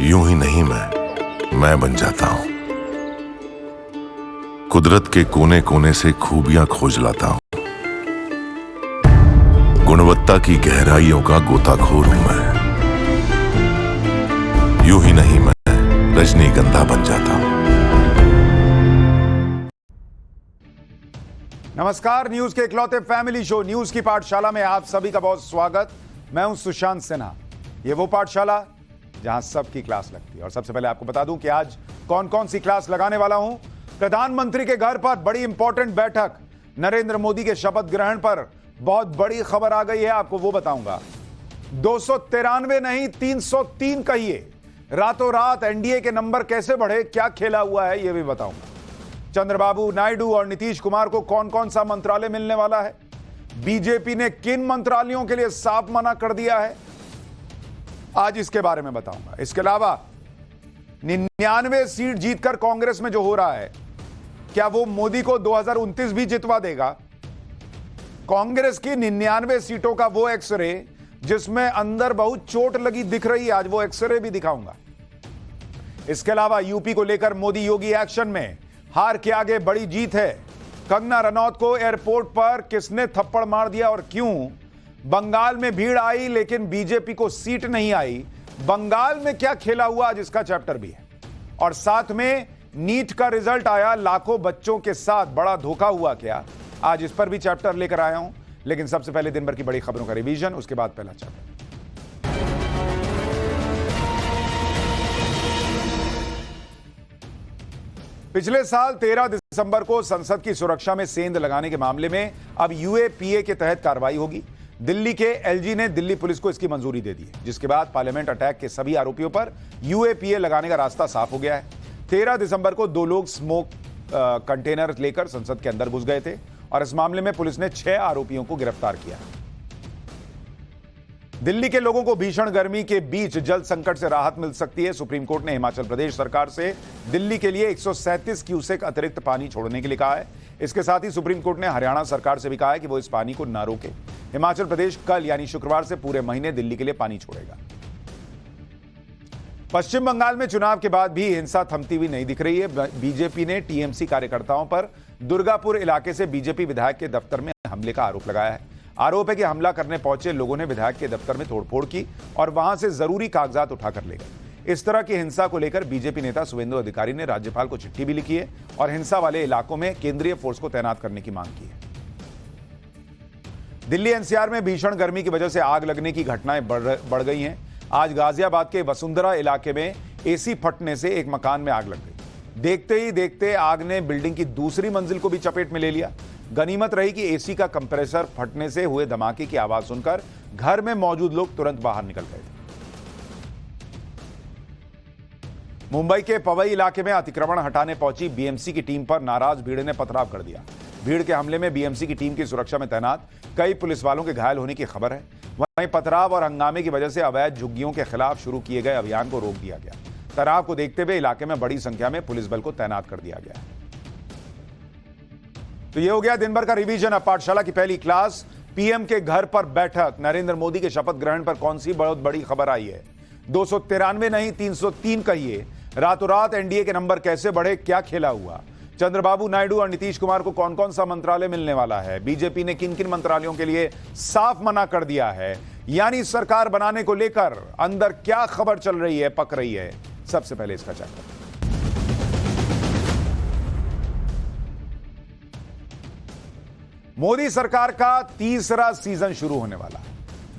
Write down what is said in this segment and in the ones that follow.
यूं ही नहीं मैं बन जाता हूं। कुदरत के कोने कोने से खूबियां खोज लाता हूं। गुणवत्ता की गहराइयों का गोताखोर हूं मैं। यूं ही नहीं मैं रजनीगंधा बन जाता हूं। नमस्कार, न्यूज के इकलौते फैमिली शो न्यूज की पाठशाला में आप सभी का बहुत स्वागत। मैं हूं सुशांत सिन्हा। ये वो पाठशाला जहां सबकी क्लास लगती है। और सबसे पहले आपको बता दूं कि आज कौन कौन सी क्लास लगाने वाला हूं। प्रधानमंत्री के घर पर बड़ी इंपॉर्टेंट बैठक, नरेंद्र मोदी के शपथ ग्रहण पर बहुत बड़ी खबर आ गई है, आपको वो बताऊंगा। 293 नहीं 303 कहिए, रातों रात एनडीए के नंबर कैसे बढ़े, क्या खेला हुआ है, यह भी बताऊंगा। चंद्रबाबू नायडू और नीतीश कुमार को कौन कौन सा मंत्रालय मिलने वाला है, बीजेपी ने किन मंत्रालयों के लिए साफ मना कर दिया है, आज इसके बारे में बताऊंगा। इसके अलावा 99 सीट जीतकर कांग्रेस में जो हो रहा है, क्या वो मोदी को 2029 भी जितवा देगा। कांग्रेस की 99 सीटों का वो एक्सरे जिसमें अंदर बहुत चोट लगी दिख रही है, आज वो एक्सरे भी दिखाऊंगा। इसके अलावा यूपी को लेकर मोदी योगी एक्शन में, हार के आगे बड़ी जीत है। कंगना रनौत को एयरपोर्ट पर किसने थप्पड़ मार दिया और क्यों। बंगाल में भीड़ आई लेकिन बीजेपी को सीट नहीं आई। बंगाल में क्या खेला हुआ, आज इसका चैप्टर भी है। और साथ में नीट का रिजल्ट आया, लाखों बच्चों के साथ बड़ा धोखा हुआ क्या, आज इस पर भी चैप्टर लेकर आया हूं। लेकिन सबसे पहले दिन भर की बड़ी खबरों का रिवीजन, उसके बाद पहला चैप्टर। पिछले साल 13 दिसंबर को संसद की सुरक्षा में सेंध लगाने के मामले में अब यूएपीए के तहत कार्रवाई होगी। दिल्ली के एलजी ने दिल्ली पुलिस को इसकी मंजूरी दे दी है, जिसके बाद पार्लियामेंट अटैक के सभी आरोपियों पर यूएपीए लगाने का रास्ता साफ हो गया है। 13 दिसंबर को 2 लोग स्मोक कंटेनर लेकर संसद के अंदर घुस गए थे और इस मामले में पुलिस ने 6 आरोपियों को गिरफ्तार किया। दिल्ली के लोगों को भीषण गर्मी के बीच जल संकट से राहत मिल सकती है। सुप्रीम कोर्ट ने हिमाचल प्रदेश सरकार से दिल्ली के लिए 137 क्यूसेक अतिरिक्त पानी छोड़ने के लिए कहा है। इसके साथ ही सुप्रीम कोर्ट ने हरियाणा सरकार से भी कहा है कि वो इस पानी को न रोके। हिमाचल प्रदेश कल यानी शुक्रवार से पूरे महीने दिल्ली के लिए पानी छोड़ेगा। पश्चिम बंगाल में चुनाव के बाद भी हिंसा थमती हुई नहीं दिख रही है। बीजेपी ने टीएमसी कार्यकर्ताओं पर दुर्गापुर इलाके से बीजेपी विधायक के दफ्तर में हमले का आरोप लगाया है। आरोप है कि हमला करने पहुंचे लोगों ने विधायक के दफ्तर में तोड़फोड़ की और वहां से जरूरी कागजात उठाकर ले गए। इस तरह की हिंसा को लेकर बीजेपी नेता शुभेंदु अधिकारी ने राज्यपाल को चिट्ठी भी लिखी है और हिंसा वाले इलाकों में केंद्रीय फोर्स को तैनात करने की मांग की है। दिल्ली एनसीआर में भीषण गर्मी की वजह से आग लगने की घटनाएं बढ़ गई हैं। आज गाजियाबाद के वसुंधरा इलाके में एसी फटने से एक मकान में आग लग गई। देखते ही देखते आग ने बिल्डिंग की दूसरी मंजिल को भी चपेट में ले लिया। गनीमत रही कि एसी का कंप्रेसर फटने से हुए धमाके की आवाज सुनकर घर में मौजूद लोग तुरंत बाहर निकल गए थे। मुंबई के पवई इलाके में अतिक्रमण हटाने पहुंची बीएमसी की टीम पर नाराज भीड़ ने पथराव कर दिया। भीड़ के हमले में बीएमसी की टीम की सुरक्षा में तैनात कई पुलिस वालों के घायल होने की खबर है। वहीं पथराव और हंगामे की वजह से अवैध झुग्गियों के खिलाफ शुरू किए गए अभियान को रोक दिया गया। तनाव को देखते हुए इलाके में बड़ी संख्या में पुलिस बल को तैनात कर दिया गया है। तो ये हो गया दिन भर का रिवीजन। अब पाठशाला की पहली क्लास, पीएम के घर पर बैठक, नरेंद्र मोदी के शपथ ग्रहण पर कौन सी बहुत बड़ी खबर आई है। 293 नहीं 303 कहिए, रातों रात एनडीए के नंबर कैसे बढ़े, क्या खेला हुआ। चंद्रबाबू नायडू और नीतीश कुमार को कौन कौन सा मंत्रालय मिलने वाला है, बीजेपी ने किन किन मंत्रालयों के लिए साफ मना कर दिया है, यानी सरकार बनाने को लेकर अंदर क्या खबर चल रही है, पक रही है। सबसे पहले इसका चैप्टर। मोदी सरकार का तीसरा सीजन शुरू होने वाला है।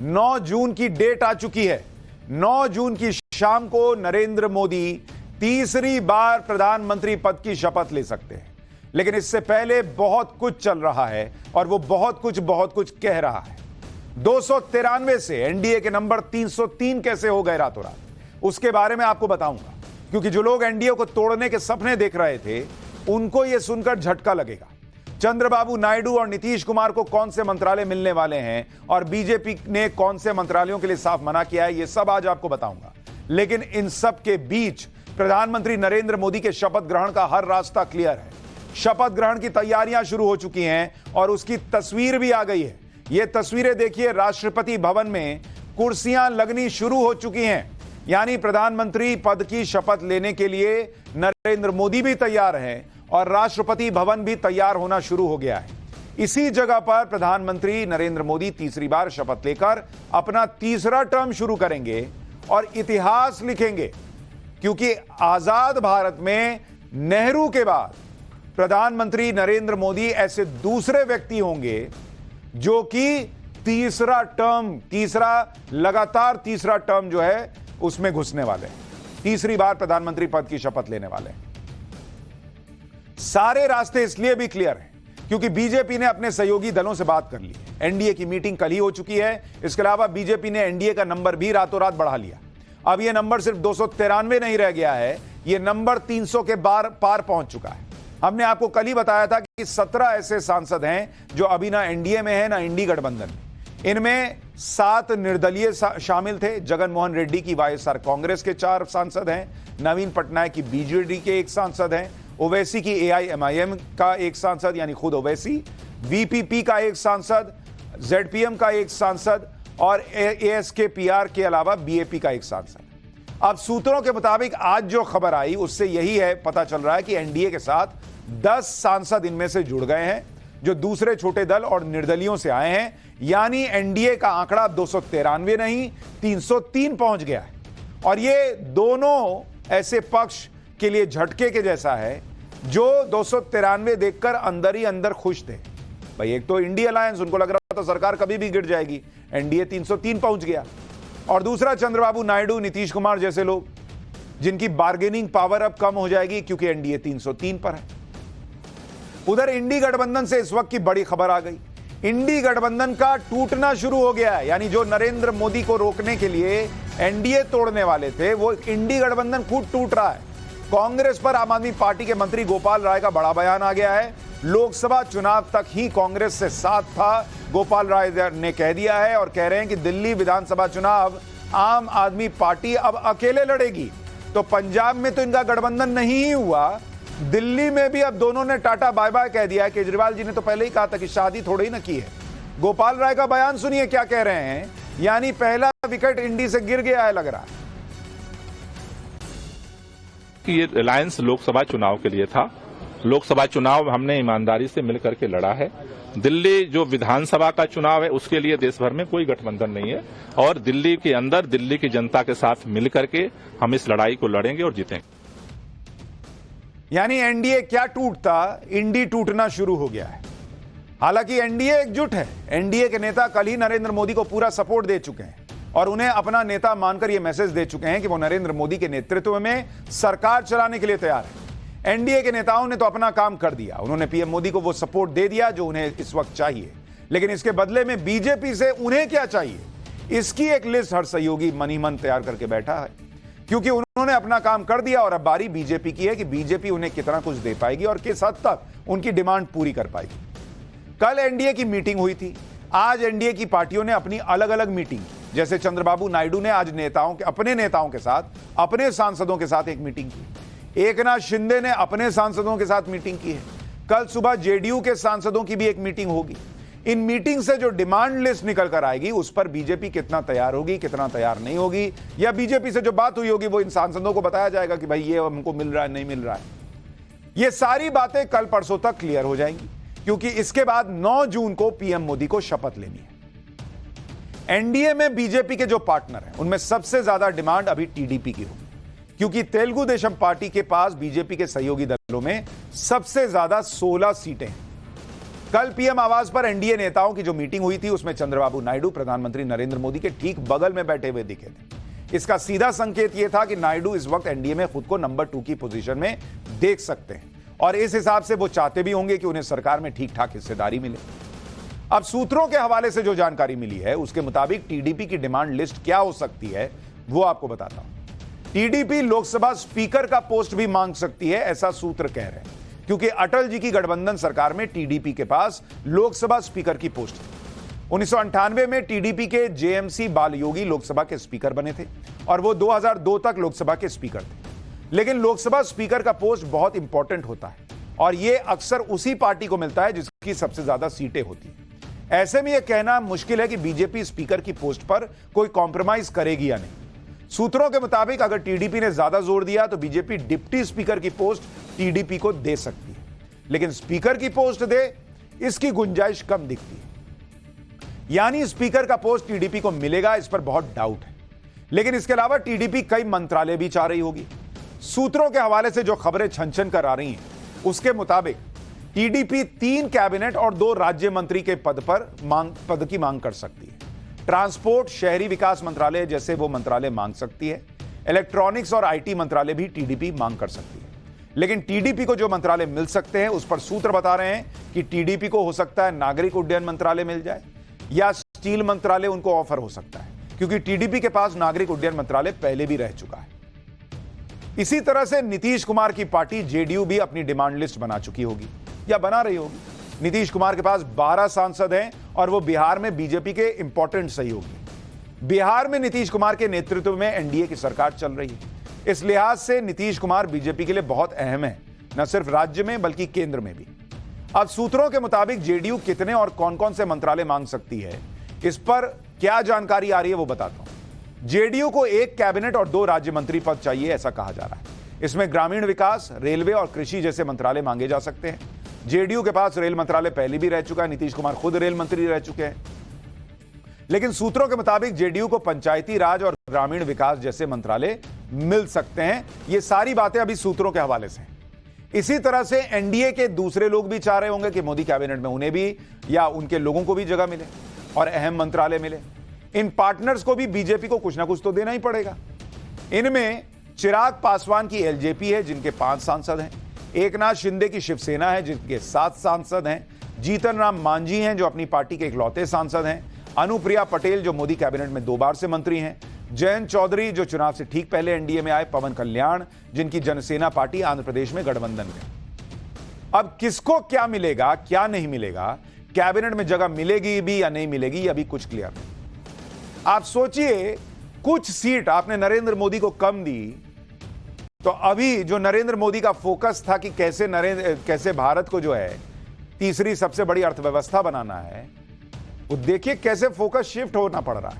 9 जून की डेट आ चुकी है। 9 जून की शाम को नरेंद्र मोदी तीसरी बार प्रधानमंत्री पद की शपथ ले सकते हैं। लेकिन इससे पहले बहुत कुछ चल रहा है और वो बहुत कुछ कह रहा है। 293 से एनडीए के नंबर 303 कैसे हो गए रातों रात, उसके बारे में आपको बताऊंगा। क्योंकि जो लोग एनडीए को तोड़ने के सपने देख रहे थे, उनको यह सुनकर झटका लगेगा। चंद्रबाबू नायडू और नीतीश कुमार को कौन से मंत्रालय मिलने वाले हैं और बीजेपी ने कौन से मंत्रालयों के लिए साफ मना किया है, यह सब आज आपको बताऊंगा। लेकिन इन सब के बीच प्रधानमंत्री नरेंद्र मोदी के शपथ ग्रहण का हर रास्ता क्लियर है। शपथ ग्रहण की तैयारियां शुरू हो चुकी हैं और उसकी तस्वीर भी आ गई है। ये तस्वीरें देखिए, राष्ट्रपति भवन में कुर्सियां लगनी शुरू हो चुकी हैं। यानी प्रधानमंत्री पद की शपथ लेने के लिए नरेंद्र मोदी भी तैयार हैं और राष्ट्रपति भवन भी तैयार होना शुरू हो गया है। इसी जगह पर प्रधानमंत्री नरेंद्र मोदी तीसरी बार शपथ लेकर अपना तीसरा टर्म शुरू करेंगे और इतिहास लिखेंगे, क्योंकि आजाद भारत में नेहरू के बाद प्रधानमंत्री नरेंद्र मोदी ऐसे दूसरे व्यक्ति होंगे जो कि लगातार तीसरा टर्म जो है उसमें घुसने वाले हैं, तीसरी बार प्रधानमंत्री पद की शपथ लेने वाले हैं। सारे रास्ते इसलिए भी क्लियर हैं क्योंकि बीजेपी ने अपने सहयोगी दलों से बात कर ली है। एनडीए की मीटिंग कल ही हो चुकी है। इसके अलावा बीजेपी ने एनडीए का नंबर भी रातों रात बढ़ा लिया। अब यह नंबर सिर्फ 293 नहीं रह गया है, यह नंबर 300 के पार पहुंच चुका है। हमने आपको कल ही बताया था कि 17 ऐसे सांसद हैं जो अभी ना एनडीए में है ना इंडी गठबंधन में। इनमें 7 निर्दलीय शामिल थे। जगन मोहन रेड्डी की वाईएसआर कांग्रेस के 4 सांसद हैं, नवीन पटनायक की बीजेडी के 1 सांसद हैं, ओवैसी की एआईएमआईएम का 1 सांसद यानी खुद ओवैसी, वीपीपी का 1 सांसद, जेडपीएम का 1 सांसद और एएसकेपीआर के अलावा बीएपी का 1 सांसद। अब सूत्रों के मुताबिक आज जो खबर आई उससे यही है, पता चल रहा है कि एनडीए के साथ 10 सांसद इनमें से जुड़ गए हैं जो दूसरे छोटे दल और निर्दलियों से आए हैं। यानी एनडीए का आंकड़ा 293 नहीं 303 पहुंच गया है। और ये दोनों ऐसे पक्ष के लिए झटके के जैसा है जो 293 देखकर अंदर ही अंदर खुश थे। भाई एक तो इंडिया अलायंस, उनको लग रहा था सरकार कभी भी गिर जाएगी, एनडीए 303 पहुंच गया। और दूसरा चंद्रबाबू नायडू, नीतीश कुमार जैसे लोग जिनकी बार्गेनिंग पावर अब कम हो जाएगी क्योंकि एनडीए 303 पर है। उधर इंडी गठबंधन से इस वक्त की बड़ी खबर आ गई। इंडी गठबंधन का टूटना शुरू हो गया है। यानी जो नरेंद्र मोदी को रोकने के लिए एनडीए तोड़ने वाले थे वो इंडी गठबंधन खुद टूट रहा है। कांग्रेस पर आम आदमी पार्टी के मंत्री गोपाल राय का बड़ा बयान आ गया है। लोकसभा चुनाव तक ही कांग्रेस से साथ था, गोपाल राय ने कह दिया है और कह रहे हैं कि दिल्ली विधानसभा चुनाव आम आदमी पार्टी अब अकेले लड़ेगी। तो पंजाब में तो इनका गठबंधन नहीं ही हुआ, दिल्ली में भी अब दोनों ने टाटा बाय बाय कह दिया है। केजरीवाल जी ने तो पहले ही कहा था कि शादी थोड़ी ना की है। गोपाल राय का बयान सुनिए क्या कह रहे हैं। यानी पहला विकेट इंडी से गिर गया है लग रहा है कि ये अलायंस लोकसभा चुनाव के लिए था। लोकसभा चुनाव हमने ईमानदारी से मिलकर के लड़ा है। दिल्ली जो विधानसभा का चुनाव है उसके लिए देश भर में कोई गठबंधन नहीं है और दिल्ली के अंदर दिल्ली की जनता के साथ मिलकर के हम इस लड़ाई को लड़ेंगे और जीतेंगे। यानी एनडीए क्या टूटता, इंडी टूटना शुरू हो गया है। हालांकि एनडीए एकजुट है। एनडीए के नेता कल ही नरेंद्र मोदी को पूरा सपोर्ट दे चुके हैं और उन्हें अपना नेता मानकर यह मैसेज दे चुके हैं कि वो नरेंद्र मोदी के नेतृत्व में सरकार चलाने के लिए तैयार है। एनडीए के नेताओं ने तो अपना काम कर दिया, उन्होंने पीएम मोदी को वो सपोर्ट दे दिया जो उन्हें इस वक्त चाहिए। लेकिन इसके बदले में बीजेपी से उन्हें क्या चाहिए, इसकी एक लिस्ट हर सहयोगी मन ही मन तैयार करके बैठा है, क्योंकि उन्होंने अपना काम कर दिया और अब बारी बीजेपी की है कि बीजेपी उन्हें कितना कुछ दे पाएगी और किस हद तक उनकी डिमांड पूरी कर पाएगी। कल एनडीए की मीटिंग हुई थी, आज एनडीए की पार्टियों ने अपनी अलग अलग मीटिंग की। जैसे चंद्रबाबू नायडू ने आज अपने नेताओं के साथ, अपने सांसदों के साथ एक मीटिंग की। एकनाथ शिंदे ने अपने सांसदों के साथ मीटिंग की है। कल सुबह जेडीयू के सांसदों की भी एक मीटिंग होगी। इन मीटिंग से जो डिमांड लिस्ट निकल कर आएगी उस पर बीजेपी कितना तैयार होगी, कितना तैयार नहीं होगी, या बीजेपी से जो बात हुई होगी वो इन सांसदों को बताया जाएगा कि भाई ये हमको मिल रहा है, नहीं मिल रहा है। ये सारी बातें कल परसों तक क्लियर हो जाएंगी, क्योंकि इसके बाद 9 जून को पीएम मोदी को शपथ लेनी है। एनडीए में बीजेपी के जो पार्टनर हैं उनमें सबसे ज्यादा डिमांड अभी टीडीपी की होगी, क्योंकि तेलुगु देशम पार्टी के पास बीजेपी के सहयोगी दलों में सबसे ज्यादा 16 सीटें हैं। कल पीएम आवास पर एनडीए नेताओं की जो मीटिंग हुई थी उसमें चंद्रबाबू नायडू प्रधानमंत्री नरेंद्र मोदी के ठीक बगल में बैठे हुए दिखे थे। इसका सीधा संकेत यह था कि नायडू इस वक्त एनडीए में खुद को नंबर 2 की पोजीशन में देख सकते हैं और इस हिसाब से वो चाहते भी होंगे कि उन्हें सरकार में ठीक ठाक हिस्सेदारी मिले। अब सूत्रों के हवाले से जो जानकारी मिली है उसके मुताबिक टीडीपी की डिमांड लिस्ट क्या हो सकती है वो आपको बताता हूं। टीडीपी लोकसभा स्पीकर का पोस्ट भी मांग सकती है, ऐसा सूत्र कह रहे हैं, क्योंकि अटल जी की गठबंधन सरकार में टीडीपी के पास लोकसभा स्पीकर की पोस्ट थी। 1998 में टीडीपी के जेएमसी बालयोगी लोकसभा के स्पीकर बने थे और वो 2002 तक लोकसभा के स्पीकर थे। लेकिन लोकसभा स्पीकर का पोस्ट बहुत इंपॉर्टेंट होता है और यह अक्सर उसी पार्टी को मिलता है जिसकी सबसे ज्यादा सीटें होती हैं। ऐसे में यह कहना मुश्किल है कि बीजेपी स्पीकर की पोस्ट पर कोई कॉम्प्रोमाइज करेगी या नहीं। सूत्रों के मुताबिक अगर टीडीपी ने ज्यादा जोर दिया तो बीजेपी डिप्टी स्पीकर की पोस्ट टीडीपी को दे सकती है, लेकिन स्पीकर की पोस्ट दे इसकी गुंजाइश कम दिखती है। यानी स्पीकर का पोस्ट टीडीपी को मिलेगा, इस पर बहुत डाउट है। लेकिन इसके अलावा टीडीपी कई मंत्रालय भी चाह रही होगी। सूत्रों के हवाले से जो खबरें छन कर आ रही हैं उसके मुताबिक टीडीपी 3 कैबिनेट और 2 राज्य मंत्री के पद की मांग कर सकती है। ट्रांसपोर्ट, शहरी विकास मंत्रालय जैसे वो मंत्रालय मांग सकती है। इलेक्ट्रॉनिक्स और आईटी मंत्रालय भी टीडीपी मांग कर सकती है। लेकिन टीडीपी को जो मंत्रालय मिल सकते हैं उस पर सूत्र बता रहे हैं कि टीडीपी को हो सकता है नागरिक उड्डयन मंत्रालय मिल जाए या स्टील मंत्रालय उनको ऑफर हो सकता है, क्योंकि टीडीपी के पास नागरिक उड्डयन मंत्रालय पहले भी रह चुका है। इसी तरह से नीतीश कुमार की पार्टी जेडीयू भी अपनी डिमांड लिस्ट बना चुकी होगी या बना रही होगी। नीतीश कुमार के पास 12 सांसद हैं और वो बिहार में बीजेपी के इंपॉर्टेंट सहयोगी। बिहार में नीतीश कुमार के नेतृत्व में एनडीए की सरकार चल रही है। इस लिहाज से नीतीश कुमार बीजेपी के लिए बहुत अहम है, न सिर्फ राज्य में बल्कि केंद्र में भी। अब सूत्रों के मुताबिक जेडीयू कितने और कौन कौन से मंत्रालय मांग सकती है, इस पर क्या जानकारी आ रही है वो बताता हूं। जेडीयू को 1 कैबिनेट और 2 राज्य मंत्री पद चाहिए, ऐसा कहा जा रहा है। इसमें ग्रामीण विकास, रेलवे और कृषि जैसे मंत्रालय मांगे जा सकते हैं। जेडीयू के पास रेल मंत्रालय पहले भी रह चुका है, नीतीश कुमार खुद रेल मंत्री रह चुके हैं। लेकिन सूत्रों के मुताबिक जेडीयू को पंचायती राज और ग्रामीण विकास जैसे मंत्रालय मिल सकते हैं। ये सारी बातें अभी सूत्रों के हवाले से हैं। इसी तरह से एनडीए के दूसरे लोग भी चाह रहे होंगे कि मोदी कैबिनेट में उन्हें भी या उनके लोगों को भी जगह मिले और अहम मंत्रालय मिले। इन पार्टनर्स को भी बीजेपी को कुछ ना कुछ तो देना ही पड़ेगा। इनमें चिराग पासवान की एलजेपी है जिनके 5 सांसद हैं, एकनाथ शिंदे की शिवसेना है जिनके 7 सांसद हैं, जीतन राम मांझी हैं जो अपनी पार्टी के इकलौते सांसद हैं, अनुप्रिया पटेल जो मोदी कैबिनेट में 2 बार से मंत्री हैं, जयंत चौधरी जो चुनाव से ठीक पहले एनडीए में आए, पवन कल्याण जिनकी जनसेना पार्टी आंध्र प्रदेश में गठबंधन में। अब किसको क्या मिलेगा क्या नहीं मिलेगा, कैबिनेट में जगह मिलेगी भी या नहीं मिलेगी, ये अभी कुछ क्लियर नहीं। आप सोचिए, कुछ सीट आपने नरेंद्र मोदी को कम दी तो अभी जो नरेंद्र मोदी का फोकस था कि कैसे भारत को जो है तीसरी सबसे बड़ी अर्थव्यवस्था बनाना है, वो देखिए कैसे फोकस शिफ्ट करना पड़ रहा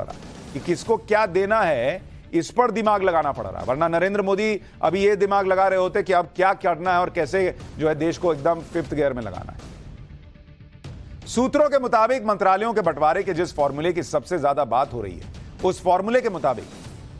है कि किसको क्या देना है, इस पर दिमाग लगाना पड़ रहा है। वरना नरेंद्र मोदी अभी ये दिमाग लगा रहे होते कि अब क्या करना है और कैसे जो है देश को एकदम 5th गियर में लगाना है। सूत्रों के मुताबिक मंत्रालयों के बंटवारे के जिस फॉर्मूले की सबसे ज्यादा बात हो रही है, उस फॉर्मूले के मुताबिक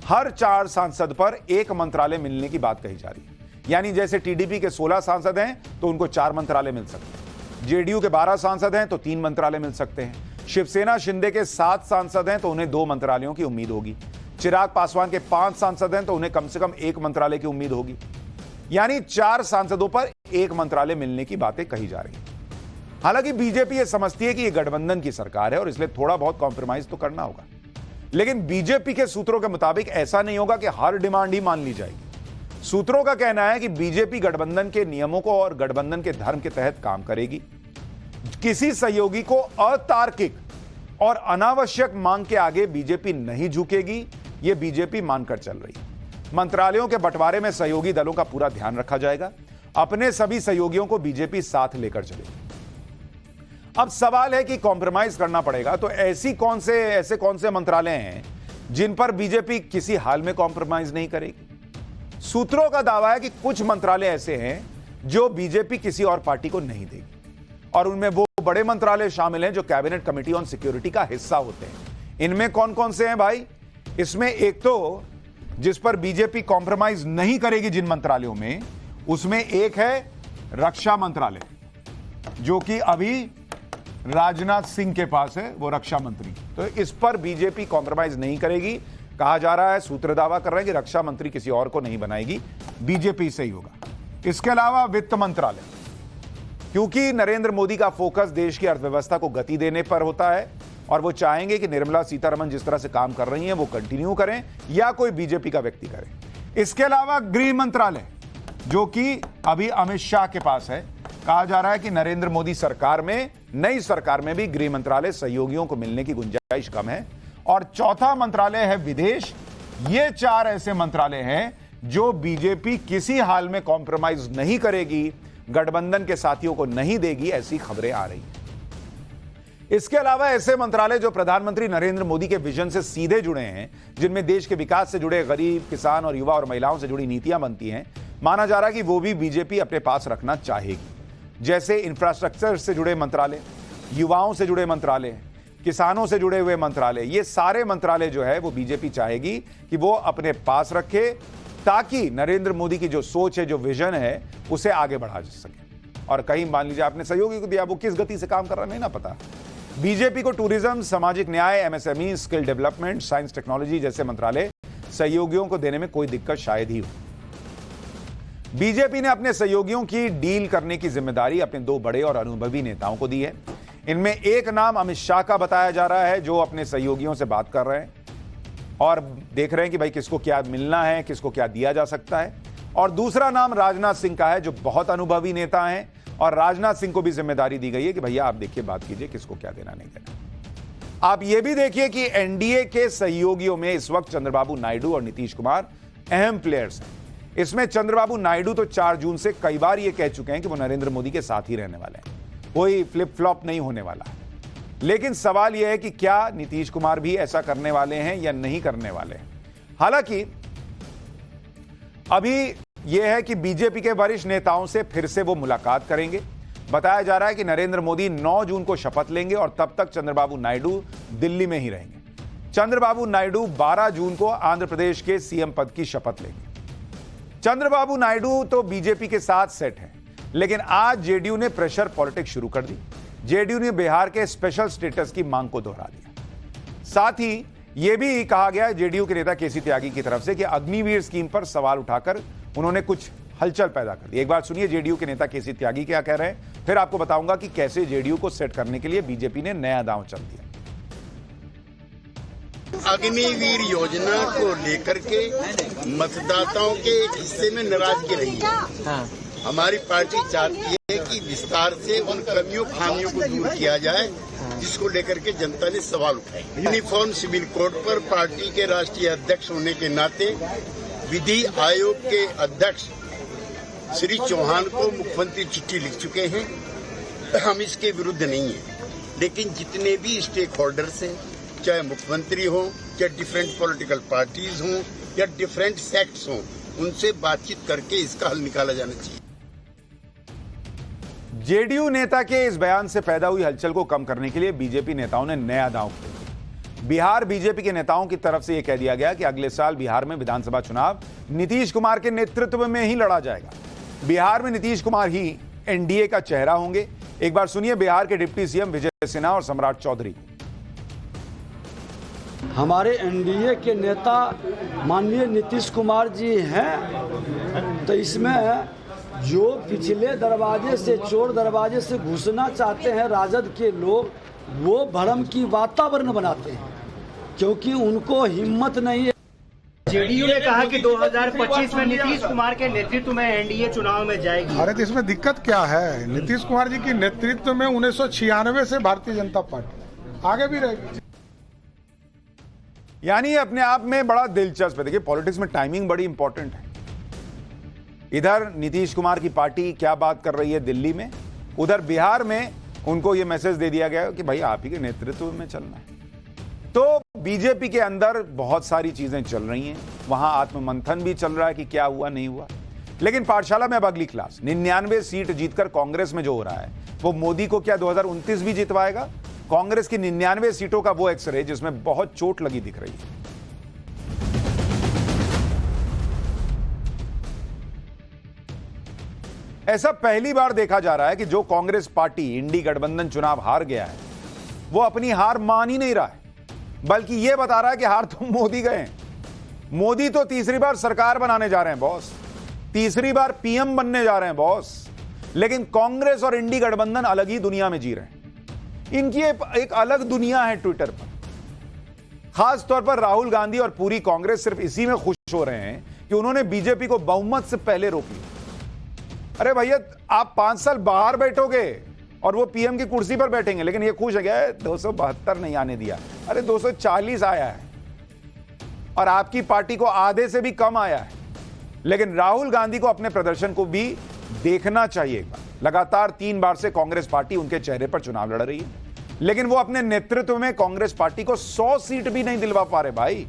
हर 4 सांसद पर 1 मंत्रालय मिलने की बात कही जा रही है। यानी जैसे टीडीपी के 16 सांसद हैं तो उनको 4 मंत्रालय मिल सकते हैं, जेडीयू के 12 सांसद हैं तो 3 मंत्रालय मिल सकते हैं, शिवसेना शिंदे के 7 सांसद हैं तो उन्हें 2 मंत्रालयों की उम्मीद होगी, चिराग पासवान के 5 सांसद हैं तो उन्हें कम से कम 1 मंत्रालय की उम्मीद होगी। यानी 4 सांसदों पर 1 मंत्रालय मिलने की बातें कही जा रही हैं। हालांकि बीजेपी यह समझती है कि यह गठबंधन की सरकार है और इसलिए थोड़ा बहुत कॉम्प्रोमाइज तो करना होगा। लेकिन बीजेपी के सूत्रों के मुताबिक ऐसा नहीं होगा कि हर डिमांड ही मान ली जाएगी। सूत्रों का कहना है कि बीजेपी गठबंधन के नियमों को और गठबंधन के धर्म के तहत काम करेगी। किसी सहयोगी को अतार्किक और अनावश्यक मांग के आगे बीजेपी नहीं झुकेगी, यह बीजेपी मानकर चल रही है। मंत्रालयों के बंटवारे में सहयोगी दलों का पूरा ध्यान रखा जाएगा। अपने सभी सहयोगियों को बीजेपी साथ लेकर चलेगी। अब सवाल है कि कॉम्प्रोमाइज करना पड़ेगा तो ऐसे कौन से मंत्रालय हैं जिन पर बीजेपी किसी हाल में कॉम्प्रोमाइज नहीं करेगी। सूत्रों का दावा है कि कुछ मंत्रालय ऐसे हैं जो बीजेपी किसी और पार्टी को नहीं देगी और उनमें वो बड़े मंत्रालय शामिल हैं जो कैबिनेट कमेटी ऑन सिक्योरिटी का हिस्सा होते हैं। इनमें कौन कौन से हैं भाई? इसमें एक तो जिस पर बीजेपी कॉम्प्रोमाइज नहीं करेगी जिन मंत्रालयों में, उसमें एक है रक्षा मंत्रालय जो कि अभी राजनाथ सिंह के पास है, वो रक्षा मंत्री। तो इस पर बीजेपी कॉम्प्रोमाइज नहीं करेगी। कहा जा रहा है, सूत्र दावा कर रहे हैं कि रक्षा मंत्री किसी और को नहीं बनाएगी, बीजेपी से ही होगा। इसके अलावा वित्त मंत्रालय, क्योंकि नरेंद्र मोदी का फोकस देश की अर्थव्यवस्था को गति देने पर होता है और वो चाहेंगे कि निर्मला सीतारमण जिस तरह से काम कर रही हैं वो कंटिन्यू करें या कोई बीजेपी का व्यक्ति करे। इसके अलावा गृह मंत्रालय जो कि अभी अमित शाह के पास है। कहा जा रहा है कि नरेंद्र मोदी सरकार में, नई सरकार में भी गृह मंत्रालय सहयोगियों को मिलने की गुंजाइश कम है। और चौथा मंत्रालय है विदेश। ये 4 ऐसे मंत्रालय हैं जो बीजेपी किसी हाल में कॉम्प्रोमाइज नहीं करेगी, गठबंधन के साथियों को नहीं देगी, ऐसी खबरें आ रही हैं। इसके अलावा ऐसे मंत्रालय जो प्रधानमंत्री नरेंद्र मोदी के विजन से सीधे जुड़े हैं, जिनमें देश के विकास से जुड़े गरीब, किसान और युवा और महिलाओं से जुड़ी नीतियां बनती हैं, माना जा रहा है कि वो भी बीजेपी अपने पास रखना चाहेगी। जैसे इंफ्रास्ट्रक्चर से जुड़े मंत्रालय, युवाओं से जुड़े मंत्रालय, किसानों से जुड़े हुए मंत्रालय, ये सारे मंत्रालय जो है वो बीजेपी चाहेगी कि वो अपने पास रखे, ताकि नरेंद्र मोदी की जो सोच है, जो विजन है, उसे आगे बढ़ा जा सके। और कहीं मान लीजिए आपने सहयोगी को दिया, वो किस गति से काम कर रहा नहीं ना पता। बीजेपी को टूरिज्म, सामाजिक न्याय, MSME, skill development, science technology जैसे मंत्रालय सहयोगियों को देने में कोई दिक्कत शायद ही हो। बीजेपी ने अपने सहयोगियों की डील करने की जिम्मेदारी अपने दो बड़े और अनुभवी नेताओं को दी है। इनमें एक नाम अमित शाह का बताया जा रहा है, जो अपने सहयोगियों से बात कर रहे हैं और देख रहे हैं कि भाई किसको क्या मिलना है, किसको क्या दिया जा सकता है। और दूसरा नाम राजनाथ सिंह का है, जो बहुत अनुभवी नेता हैं, और राजनाथ सिंह को भी जिम्मेदारी दी गई है कि भैया आप देखिए, बात कीजिए किसको क्या देना नहीं देना। आप ये भी देखिए कि एनडीए के सहयोगियों में इस वक्त चंद्रबाबू नायडू और नीतीश कुमार अहम प्लेयर्स हैं। इसमें चंद्रबाबू नायडू तो 4 जून से कई बार ये कह चुके हैं कि वो नरेंद्र मोदी के साथ ही रहने वाले हैं, कोई फ्लिप फ्लॉप नहीं होने वाला है। लेकिन सवाल यह है कि क्या नीतीश कुमार भी ऐसा करने वाले हैं या नहीं करने वाले हैं। हालांकि अभी यह है कि बीजेपी के वरिष्ठ नेताओं से फिर से वो मुलाकात करेंगे। बताया जा रहा है कि नरेंद्र मोदी 9 जून को शपथ लेंगे और तब तक चंद्रबाबू नायडू दिल्ली में ही रहेंगे। चंद्रबाबू नायडू 12 जून को आंध्र प्रदेश के सीएम पद की शपथ लेंगे। चंद्रबाबू नायडू तो बीजेपी के साथ सेट हैं, लेकिन आज जेडीयू ने प्रेशर पॉलिटिक्स शुरू कर दी। जेडीयू ने बिहार के स्पेशल स्टेटस की मांग को दोहरा दिया। साथ ही यह भी कहा गया जेडीयू के नेता केसी त्यागी की तरफ से कि अग्निवीर स्कीम पर सवाल उठाकर उन्होंने कुछ हलचल पैदा कर दी। एक बार सुनिए जेडीयू के नेता केसी त्यागी क्या कह रहे हैं, फिर आपको बताऊंगा कि कैसे जेडीयू को सेट करने के लिए बीजेपी ने नया दांव चल दिया। अग्निवीर योजना को लेकर के मतदाताओं के एक हिस्से में नाराजगी रही है। हमारी पार्टी चाहती है कि विस्तार से उन कमियों खामियों को दूर किया जाए, जिसको लेकर के जनता ने सवाल उठाए। यूनिफॉर्म सिविल कोड पर पार्टी के राष्ट्रीय अध्यक्ष होने के नाते विधि आयोग के अध्यक्ष श्री चौहान को मुख्यमंत्री चिट्ठी लिख चुके हैं। हम इसके विरुद्ध नहीं है, लेकिन जितने भी स्टेक होल्डर्स हैं, चाहे मुख्यमंत्री हो, चाहे डिफरेंट पॉलिटिकल पार्टीज हों या डिफरेंट सेक्ट्स हों, उनसे बातचीत करके इसका हल निकाला जाना चाहिए। जेडीयू नेता के इस बयान से पैदा हुई हलचल को कम करने के लिए बीजेपी नेताओं ने नया दांव खेला। बिहार बीजेपी के नेताओं की तरफ से यह कह दिया गया कि अगले साल बिहार में विधानसभा चुनाव नीतीश कुमार के नेतृत्व में ही लड़ा जाएगा। बिहार में नीतीश कुमार ही एनडीए का चेहरा होंगे। एक बार सुनिए बिहार के डिप्टी सीएम विजय सिन्हा और सम्राट चौधरी। हमारे एनडीए के नेता माननीय नीतीश कुमार जी हैं, तो इसमें जो पिछले दरवाजे से, चोर दरवाजे से घुसना चाहते हैं राजद के लोग, वो भ्रम की वातावरण बनाते हैं, क्योंकि उनको हिम्मत नहीं है। जेडीयू ने कहा कि 2025 में नीतीश कुमार के नेतृत्व में एनडीए चुनाव में जाएगी। अरे तो इसमें दिक्कत क्या है? नीतीश कुमार जी के नेतृत्व में 1996 से भारतीय जनता पार्टी आगे भी रहेगी। यानी अपने आप में बड़ा दिलचस्प है। देखिए पॉलिटिक्स में टाइमिंग बड़ी इंपॉर्टेंट है। इधर नीतीश कुमार की पार्टी क्या बात कर रही है दिल्ली में, उधर बिहार में उनको यह मैसेज दे दिया गया कि भाई आप ही के नेतृत्व में चलना है। तो बीजेपी के अंदर बहुत सारी चीजें चल रही हैं, वहां आत्ममंथन भी चल रहा है कि क्या हुआ नहीं हुआ। लेकिन पाठशाला में अब अगली क्लास, 99 सीट जीतकर कांग्रेस में जो हो रहा है वो मोदी को क्या 2029 भी जितवाएगा? कांग्रेस की 99 सीटों का वो एक्सरे जिसमें बहुत चोट लगी दिख रही है। ऐसा पहली बार देखा जा रहा है कि जो कांग्रेस पार्टी इंडी गठबंधन चुनाव हार गया है, वो अपनी हार मान ही नहीं रहा है, बल्कि यह बता रहा है कि हार तो मोदी गए हैं। मोदी तो तीसरी बार सरकार बनाने जा रहे हैं बॉस, तीसरी बार पीएम बनने जा रहे हैं बॉस। लेकिन कांग्रेस और इंडी गठबंधन अलग ही दुनिया में जी रहे हैं। इनकी एक अलग दुनिया है ट्विटर पर। खास तौर पर राहुल गांधी और पूरी कांग्रेस सिर्फ इसी में खुश हो रहे हैं कि उन्होंने बीजेपी को बहुमत से पहले रोक लिया। अरे भैया आप 5 साल बाहर बैठोगे और वो पीएम की कुर्सी पर बैठेंगे, लेकिन ये खुश है क्या 272 नहीं आने दिया, अरे 240 आया है और आपकी पार्टी को आधे से भी कम आया है। लेकिन राहुल गांधी को अपने प्रदर्शन को भी देखना चाहिए। लगातार 3 बार से कांग्रेस पार्टी उनके चेहरे पर चुनाव लड़ रही है। लेकिन वो अपने नेतृत्व में कांग्रेस पार्टी को 100 सीट भी नहीं दिलवा पा रहे भाई।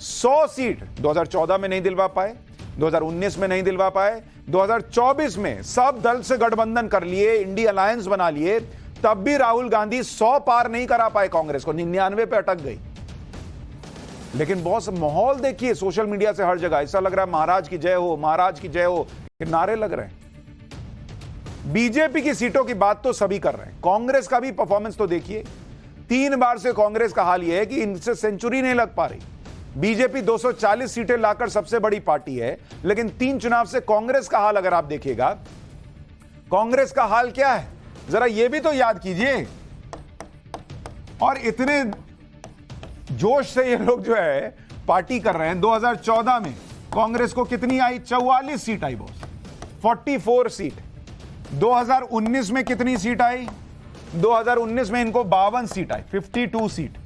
100 सीट 2014 में नहीं दिलवा पाए, 2019 में नहीं दिलवा पाए, 2024 में सब दल से गठबंधन कर लिए, इंडिया अलायंस बना लिए, तब भी राहुल गांधी 100 पार नहीं करा पाए कांग्रेस को, 99 पे अटक गई। लेकिन बॉस माहौल देखिए सोशल मीडिया से हर जगह, ऐसा लग रहा है महाराज की जय हो, महाराज की जय हो के नारे लग रहे हैं। बीजेपी की सीटों की बात तो सभी कर रहे हैं, कांग्रेस का भी परफॉर्मेंस तो देखिए। 3 बार से कांग्रेस का हाल यह है कि इनसे सेंचुरी नहीं लग पा रही। बीजेपी 240 सीटें लाकर सबसे बड़ी पार्टी है, लेकिन 3 चुनाव से कांग्रेस का हाल अगर आप देखिएगा, कांग्रेस का हाल क्या है जरा यह भी तो याद कीजिए। और इतने जोश से ये लोग जो है पार्टी कर रहे हैं। 2014 में कांग्रेस को कितनी आई? 44 सीट आई बॉस, 44 सीट। 2019 में कितनी सीट आई? 2019 में इनको 52 सीट आई, 52 सीट।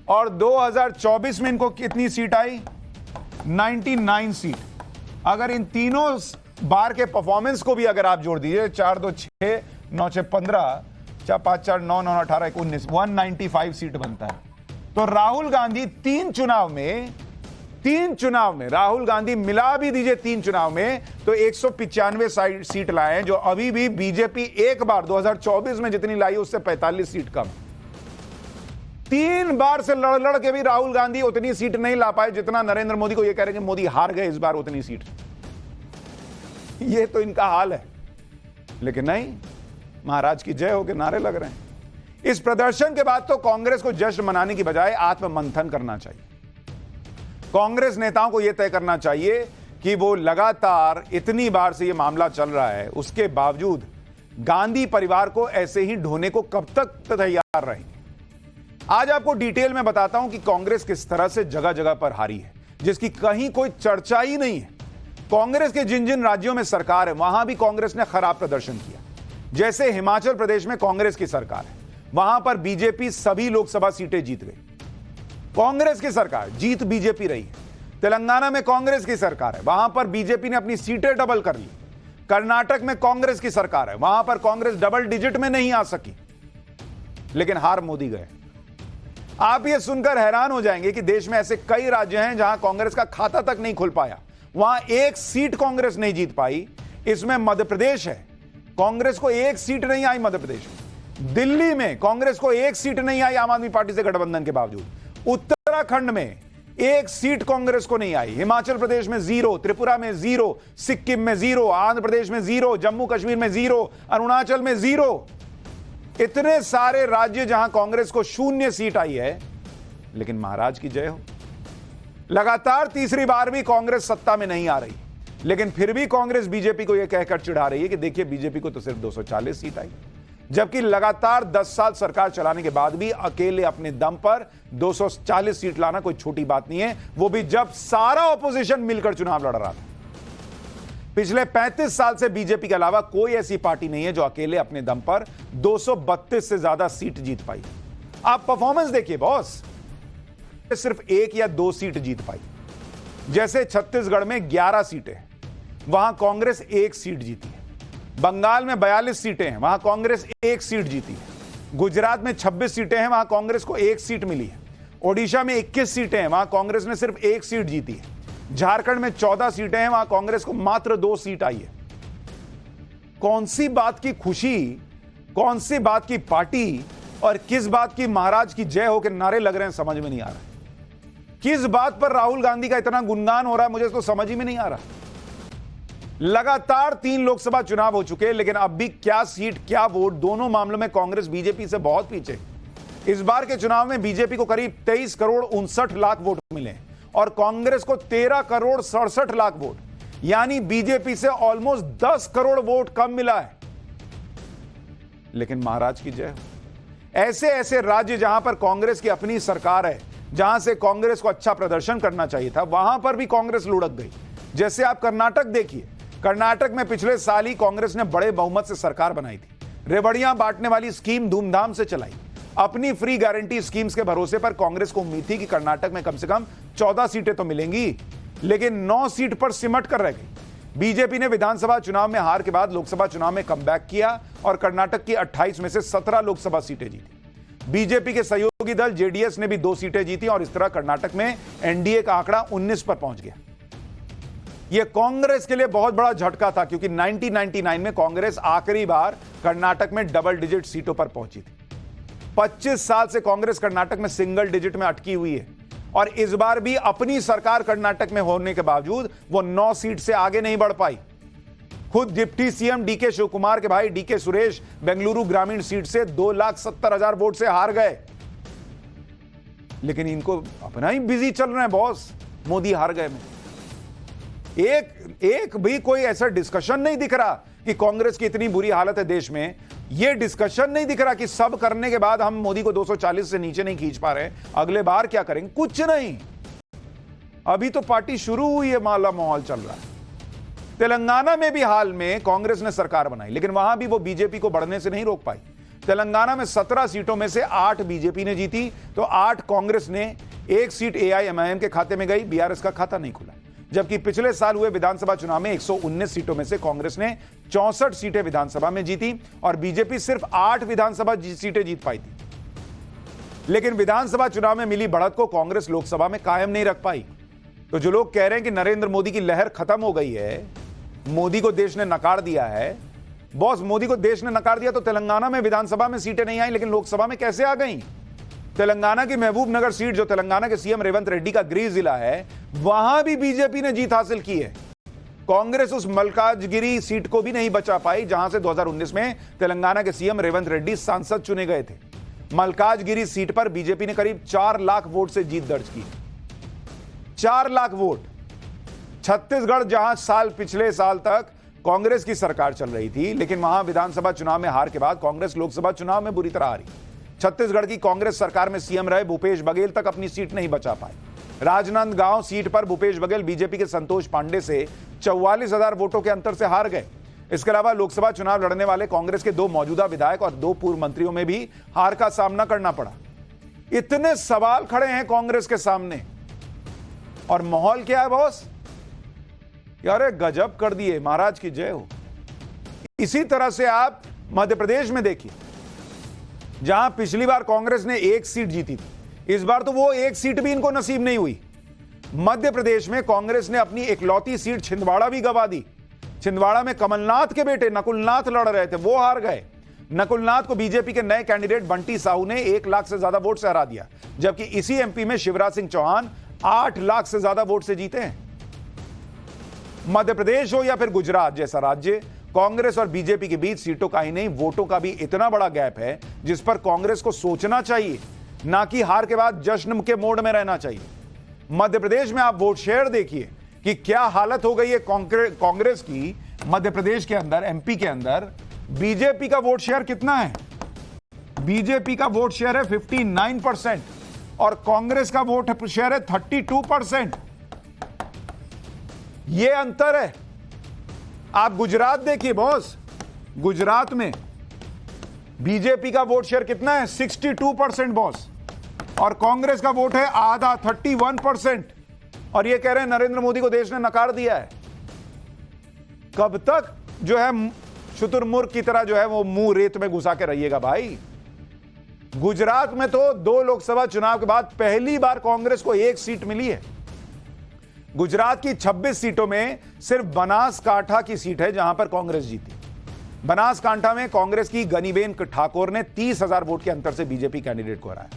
और 2024 में इनको कितनी सीट आई? 99 सीट। अगर इन तीनों बार के परफॉर्मेंस को भी अगर आप जोड़ दीजिए, 4 2 6 9 6 15 4 5 4 9 9 18 19 195 सीट बनता है। तो राहुल गांधी 3 चुनाव में राहुल गांधी मिला भी दीजिए 3 चुनाव में तो 195 सीट लाए हैं, जो अभी भी बीजेपी एक बार 2024 में जितनी लाई उससे 45 सीट कम। 3 बार से लड़ के भी राहुल गांधी उतनी सीट नहीं ला पाए जितना नरेंद्र मोदी को ये कह रहे हैं कि मोदी हार गए इस बार उतनी सीट। ये तो इनका हाल है। लेकिन नहीं, महाराज की जय हो के नारे लग रहे हैं। इस प्रदर्शन के बाद तो कांग्रेस को जश्न मनाने की बजाय आत्ममंथन करना चाहिए। कांग्रेस नेताओं को यह तय करना चाहिए कि वो लगातार इतनी बार से यह मामला चल रहा है, उसके बावजूद गांधी परिवार को ऐसे ही ढोने को कब तक तैयार रहेंगे। आज आपको डिटेल में बताता हूं कि कांग्रेस किस तरह से जगह जगह पर हारी है, जिसकी कहीं कोई चर्चा ही नहीं है। कांग्रेस के जिन जिन राज्यों में सरकार है वहां भी कांग्रेस ने खराब प्रदर्शन किया। जैसे हिमाचल प्रदेश में कांग्रेस की सरकार है, वहां पर बीजेपी सभी लोकसभा सीटें जीत गई, कांग्रेस की सरकार, जीत बीजेपी रही है। तेलंगाना में कांग्रेस की सरकार है, वहां पर बीजेपी ने अपनी सीटें डबल कर ली। कर्नाटक में कांग्रेस की सरकार है, वहां पर कांग्रेस डबल डिजिट में नहीं आ सकी, लेकिन हार मोदी गए। आप यह सुनकर हैरान हो जाएंगे कि देश में ऐसे कई राज्य हैं जहां कांग्रेस का खाता तक नहीं खुल पाया, वहां एक सीट कांग्रेस नहीं जीत पाई। इसमें मध्य प्रदेश है, कांग्रेस को एक सीट नहीं आई मध्य प्रदेश में। दिल्ली में कांग्रेस को एक सीट नहीं आई आम आदमी पार्टी से गठबंधन के बावजूद। उत्तराखंड में एक सीट कांग्रेस को नहीं आई। हिमाचल प्रदेश में 0, त्रिपुरा में 0, सिक्किम में 0, आंध्र प्रदेश में 0, जम्मू कश्मीर में 0, अरुणाचल में 0। इतने सारे राज्य जहां कांग्रेस को 0 सीट आई है, लेकिन महाराज की जय हो। लगातार तीसरी बार भी कांग्रेस सत्ता में नहीं आ रही, लेकिन फिर भी कांग्रेस बीजेपी को यह कहकर चिढ़ा रही है कि देखिए बीजेपी को तो सिर्फ 240 सीट आई, जबकि लगातार 10 साल सरकार चलाने के बाद भी अकेले अपने दम पर 240 सीट लाना कोई छोटी बात नहीं है, वो भी जब सारा ऑपोजिशन मिलकर चुनाव लड़ रहा था। पिछले 35 साल से बीजेपी के अलावा कोई ऐसी पार्टी नहीं है जो अकेले अपने दम पर 232 से ज्यादा सीट जीत पाई। आप परफॉर्मेंस देखिए बॉस, सिर्फ 1 या 2 सीट जीत पाई। जैसे छत्तीसगढ़ में 11 सीटें, वहां कांग्रेस 1 सीट जीती है। बंगाल में 42 सीटें हैं, वहां कांग्रेस 1 सीट जीती है। गुजरात में 26 सीटें हैं, वहां कांग्रेस को 1 सीट मिली है। ओडिशा में 21 सीटें हैं, वहां कांग्रेस ने सिर्फ 1 सीट जीती है। झारखंड में 14 सीटें हैं, वहां कांग्रेस को मात्र 2 सीट आई है। कौन सी बात की खुशी, कौन सी बात की पार्टी और किस बात की महाराज की जय हो के नारे लग रहे हैं, समझ में नहीं आ रहा। किस बात पर राहुल गांधी का इतना गुणगान हो रहा है, मुझे तो समझ ही में नहीं आ रहा। लगातार 3 लोकसभा चुनाव हो चुके हैं, लेकिन अब भी क्या सीट क्या वोट, दोनों मामलों में कांग्रेस बीजेपी से बहुत पीछे। इस बार के चुनाव में बीजेपी को करीब 23 करोड़ 59 लाख वोट मिले और कांग्रेस को 13 करोड़ 67 लाख वोट, यानी बीजेपी से ऑलमोस्ट 10 करोड़ वोट कम मिला है। लेकिन महाराज की जय हो। ऐसे ऐसे राज्य जहां पर कांग्रेस की अपनी सरकार है, जहां से कांग्रेस को अच्छा प्रदर्शन करना चाहिए था, वहां पर भी कांग्रेस लुढ़क गई। जैसे आप कर्नाटक देखिए, कर्नाटक में पिछले साल ही कांग्रेस ने बड़े बहुमत से सरकार बनाई थी। रेवड़ियां बांटने वाली स्कीम धूमधाम से चलाई। अपनी फ्री गारंटी स्कीम्स के भरोसे पर कांग्रेस को उम्मीद थी कि कर्नाटक में कम से कम 14 सीटें तो मिलेंगी, लेकिन 9 सीट पर सिमट कर रह गई। बीजेपी ने विधानसभा चुनाव में हार के बाद लोकसभा चुनाव में कमबैक किया और कर्नाटक की 28 में से 17 लोकसभा सीटें जीती। बीजेपी के सहयोगी दल जेडीएस ने भी 2 सीटें जीती और इस तरह कर्नाटक में एनडीए का आंकड़ा 19 पर पहुंच गया। यह कांग्रेस के लिए बहुत बड़ा झटका था क्योंकि 1999 में कांग्रेस आखिरी बार कर्नाटक में डबल डिजिट सीटों पर पहुंची थी। 25 साल से कांग्रेस कर्नाटक में सिंगल डिजिट में अटकी हुई है और इस बार भी अपनी सरकार कर्नाटक में होने के बावजूद वो 9 सीट से आगे नहीं बढ़ पाई। खुद डिप्टी सीएम डीके शिवकुमार के भाई डीके सुरेश बेंगलुरु ग्रामीण सीट से 2,70,000 वोट से हार गए। लेकिन इनको अपना ही बिजी चल रहे हैं बॉस, मोदी हार गए में। एक भी कोई ऐसा डिस्कशन नहीं दिख रहा कि कांग्रेस की इतनी बुरी हालत है देश में। यह डिस्कशन नहीं दिख रहा कि सब करने के बाद हम मोदी को 240 से नीचे नहीं खींच पा रहे, अगले बार क्या करेंगे। कुछ नहीं, अभी तो पार्टी शुरू हुई है, माला माहौल चल रहा है। तेलंगाना में भी हाल में कांग्रेस ने सरकार बनाई लेकिन वहां भी वो बीजेपी को बढ़ने से नहीं रोक पाई। तेलंगाना में 17 सीटों में से 8 बीजेपी ने जीती तो 8 कांग्रेस ने, 1 सीट एआईएमआईएम के खाते में गई, बीआरएस का खाता नहीं खुला। जबकि पिछले साल हुए विधानसभा चुनाव में 119 सीटों में से कांग्रेस ने 64 सीटें विधानसभा में जीती और बीजेपी सिर्फ 8 विधानसभा सीटें जीत पाई थी। लेकिन विधानसभा चुनाव में मिली बढ़त को कांग्रेस लोकसभा में कायम नहीं रख पाई। तो जो लोग कह रहे हैं कि नरेंद्र मोदी की लहर खत्म हो गई है, मोदी को देश ने नकार दिया है, बॉस मोदी को देश ने नकार दिया तो तेलंगाना में विधानसभा में सीटें नहीं आई लेकिन लोकसभा में कैसे आ गई। तेलंगाना की महबूबनगर सीट जो तेलंगाना के सीएम रेवंत रेड्डी का गृह जिला है, वहां भी बीजेपी ने जीत हासिल की है। कांग्रेस उस मल्काजगिरी सीट को भी नहीं बचा पाई जहां से 2019 में तेलंगाना के सीएम रेवंत रेड्डी सांसद चुने गए थे। मल्काजगिरी सीट पर बीजेपी ने करीब 4 लाख वोट से जीत दर्ज की। 4 लाख वोट। छत्तीसगढ़ जहां पिछले साल तक कांग्रेस की सरकार चल रही थी लेकिन वहां विधानसभा चुनाव में हार के बाद कांग्रेस लोकसभा चुनाव में बुरी तरह हारी। छत्तीसगढ़ की कांग्रेस सरकार में सीएम रहे भूपेश बघेल तक अपनी सीट नहीं बचा पाए। राजनांदगांव सीट पर भूपेश बघेल बीजेपी के संतोष पांडे से 44,000 वोटों के अंतर से हार गए। इसके अलावा लोकसभा चुनाव लड़ने वाले कांग्रेस के 2 मौजूदा विधायक और 2 पूर्व मंत्रियों में भी हार का सामना करना पड़ा। इतने सवाल खड़े हैं कांग्रेस के सामने और माहौल क्या है बॉस? यार गजब कर दिए, महाराज की जय हो। इसी तरह से आप मध्य प्रदेश में देखिए जहां पिछली बार कांग्रेस ने 1 सीट जीती थी, इस बार तो वो 1 सीट भी इनको नसीब नहीं हुई। मध्य प्रदेश में कांग्रेस ने अपनी इकलौती सीट छिंदवाड़ा भी गंवा दी। छिंदवाड़ा में कमलनाथ के बेटे नकुलनाथ लड़ रहे थे, वो हार गए। नकुलनाथ को बीजेपी के नए कैंडिडेट बंटी साहू ने 1 लाख से ज्यादा वोट से हरा दिया, जबकि इसी एमपी में शिवराज सिंह चौहान 8 लाख से ज्यादा वोट से जीते हैं। मध्य प्रदेश हो या फिर गुजरात जैसा राज्य, कांग्रेस और बीजेपी के बीच सीटों का ही नहीं वोटों का भी इतना बड़ा गैप है जिस पर कांग्रेस को सोचना चाहिए, ना कि हार के बाद जश्न के मोड में रहना चाहिए। मध्य प्रदेश में आप वोट शेयर देखिए कि क्या हालत हो गई है कांग्रेस की। मध्य प्रदेश के अंदर, एमपी के अंदर बीजेपी का वोट शेयर कितना है? बीजेपी का वोट शेयर है 59% और कांग्रेस का वोट शेयर है 32%। यह अंतर है। आप गुजरात देखिए बॉस, गुजरात में बीजेपी का वोट शेयर कितना है? 62% बॉस, और कांग्रेस का वोट है आधा, 31%। और ये कह रहे हैं नरेंद्र मोदी को देश ने नकार दिया है। कब तक जो है शुतुरमुर्ग की तरह जो है वो मुंह रेत में घुसा के रहिएगा भाई। गुजरात में तो 2 लोकसभा चुनाव के बाद पहली बार कांग्रेस को 1 सीट मिली है। गुजरात की 26 सीटों में सिर्फ बनासकांठा की सीट है जहां पर कांग्रेस जीती। बनासकांठा में कांग्रेस की गनीबेन ठाकुर ने 30,000 वोट के अंतर से बीजेपी कैंडिडेट को हराया।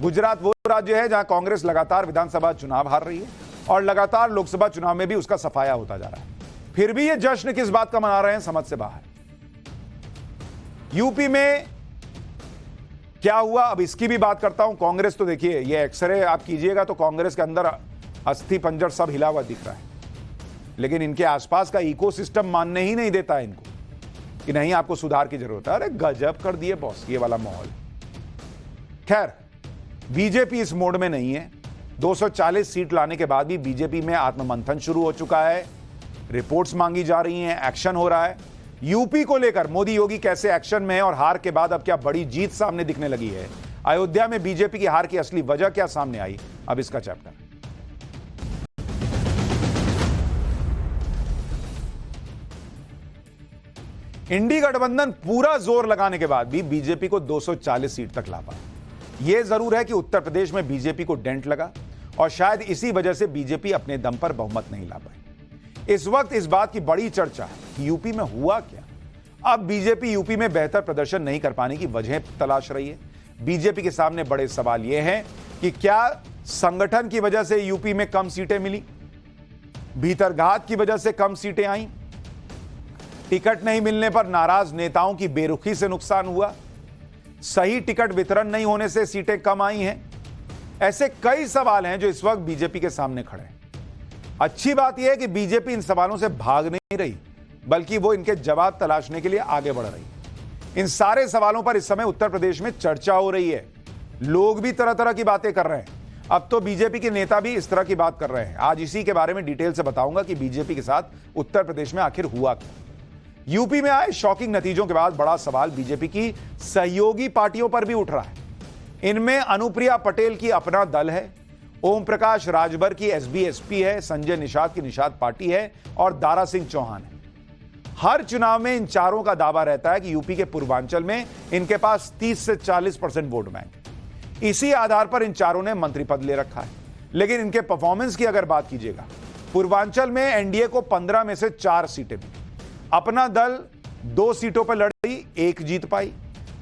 गुजरात वो राज्य है जहां कांग्रेस लगातार विधानसभा चुनाव हार रही है और लगातार लोकसभा चुनाव में भी उसका सफाया होता जा रहा है। फिर भी ये जश्न किस बात का मना रहे हैं, समझ से बाहर। यूपी में क्या हुआ, अब इसकी भी बात करता हूं। कांग्रेस तो देखिए, ये एक्सरे आप कीजिएगा तो कांग्रेस के अंदर अस्थि पंजर सब हिला हुआ दिख रहा है, लेकिन इनके आसपास का इकोसिस्टम मानने ही नहीं देता है इनको कि नहीं आपको सुधार की जरूरत है। अरे गजब कर दिए बॉस ये वाला माहौल। खैर, बीजेपी इस मोड में नहीं है। 240 सीट लाने के बाद भी बीजेपी में आत्ममंथन शुरू हो चुका है। रिपोर्ट्स मांगी जा रही हैं, एक्शन हो रहा है। यूपी को लेकर मोदी योगी कैसे एक्शन में है और हार के बाद अब क्या बड़ी जीत सामने दिखने लगी है। अयोध्या में बीजेपी की हार की असली वजह क्या सामने आई, अब इसका चैप्टर। इंडी गठबंधन पूरा जोर लगाने के बाद भी बीजेपी को 240 सीट तक ला पाया। यह जरूर है कि उत्तर प्रदेश में बीजेपी को डेंट लगा और शायद इसी वजह से बीजेपी अपने दम पर बहुमत नहीं ला पाई। इस वक्त इस बात की बड़ी चर्चा है कि यूपी में हुआ क्या। अब बीजेपी यूपी में बेहतर प्रदर्शन नहीं कर पाने की वजह तलाश रही है। बीजेपी के सामने बड़े सवाल यह हैं कि क्या संगठन की वजह से यूपी में कम सीटें मिली, भीतरघात की वजह से कम सीटें आई, टिकट नहीं मिलने पर नाराज नेताओं की बेरुखी से नुकसान हुआ, सही टिकट वितरण नहीं होने से सीटें कम आई हैं। ऐसे कई सवाल हैं जो इस वक्त बीजेपी के सामने खड़े हैं। अच्छी बात यह है कि बीजेपी इन सवालों से भाग नहीं रही, बल्कि वो इनके जवाब तलाशने के लिए आगे बढ़ रही। इन सारे सवालों पर इस समय उत्तर प्रदेश में चर्चा हो रही है। लोग भी तरह तरह की बातें कर रहे हैं। अब तो बीजेपी के नेता भी इस तरह की बात कर रहे हैं। आज इसी के बारे में डिटेल से बताऊंगा कि बीजेपी के साथ उत्तर प्रदेश में आखिर हुआ क्या। यूपी में आए शॉकिंग नतीजों के बाद बड़ा सवाल बीजेपी की सहयोगी पार्टियों पर भी उठ रहा है। इनमें अनुप्रिया पटेल की अपना दल है, ओम प्रकाश राजभर की एसबी-एसपी है, संजय निषाद की निषाद पार्टी है और दारा सिंह चौहान है। हर चुनाव में इन चारों का दावा रहता है कि यूपी के पूर्वांचल में इनके पास 30 से 40% वोट बैंक है। इसी आधार पर इन चारों ने मंत्री पद ले रखा है। लेकिन इनके परफॉर्मेंस की अगर बात कीजिएगा, पूर्वांचल में एनडीए को 15 में से 4 सीटें मिली। अपना दल 2 सीटों पर लड़ी, 1 जीत पाई।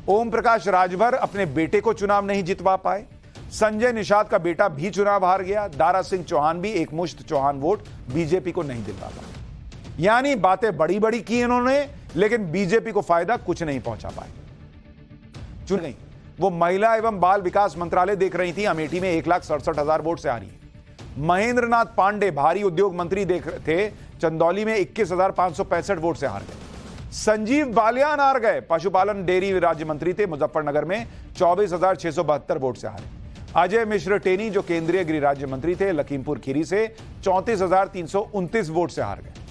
ओम प्रकाश राजभर अपने बेटे को चुनाव नहीं जितवा पाए। संजय निषाद का बेटा भी चुनाव हार गया। दारा सिंह चौहान भी एक मुश्त चौहान वोट बीजेपी को नहीं दिलवा पाए। यानी बातें बड़ी बड़ी की इन्होंने, लेकिन बीजेपी को फायदा कुछ नहीं पहुंचा पाए। चुन गई वो महिला एवं बाल विकास मंत्रालय देख रही थी, अमेठी में 1,67,000 वोट से हारी। महेंद्र नाथ पांडे भारी उद्योग मंत्री देख रहे थे, चंदौली में 21,565 वोट से हार गए। संजीव बालियान हार गए, पशुपालन डेयरी राज्य मंत्री थे, मुजफ्फरनगर में 24,672 वोट से हारे। अजय मिश्र टेनी जो केंद्रीय गृह राज्य मंत्री थे, लखीमपुर खीरी से 34,329 वोट से हार गए।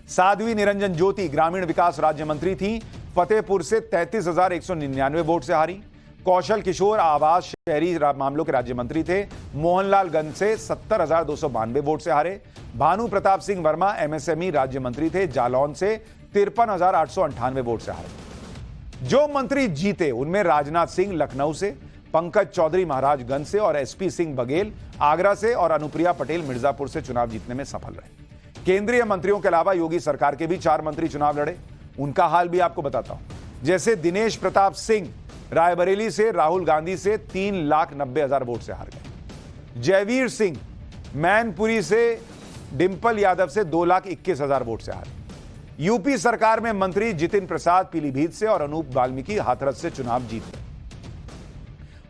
साध्वी निरंजन ज्योति ग्रामीण विकास राज्य मंत्री थी, फतेहपुर से 33,199 वोट से हारी। कौशल किशोर आवास शहरी मामलों के राज्य मंत्री थे, मोहनलालगंज से 70,292 वोट से हारे। भानु प्रताप सिंह वर्मा एमएसएमई राज्य मंत्री थे, जालौन से 53,898 वोट से हारे। जो मंत्री जीते उनमें राजनाथ सिंह लखनऊ से, पंकज चौधरी महाराजगंज से और एसपी सिंह बघेल आगरा से और अनुप्रिया पटेल मिर्जापुर से चुनाव जीतने में सफल रहे। केंद्रीय मंत्रियों के अलावा योगी सरकार के भी 4 मंत्री चुनाव लड़े। उनका हाल भी आपको बताता हूं। जैसे दिनेश प्रताप सिंह रायबरेली से राहुल गांधी से 3,90,000 वोट से हार गए। जयवीर सिंह मैनपुरी से डिंपल यादव से 2,21,000 वोट से हारे। यूपी सरकार में मंत्री जितिन प्रसाद पीलीभीत से और अनूप वाल्मीकि हाथरस से चुनाव जीत गए।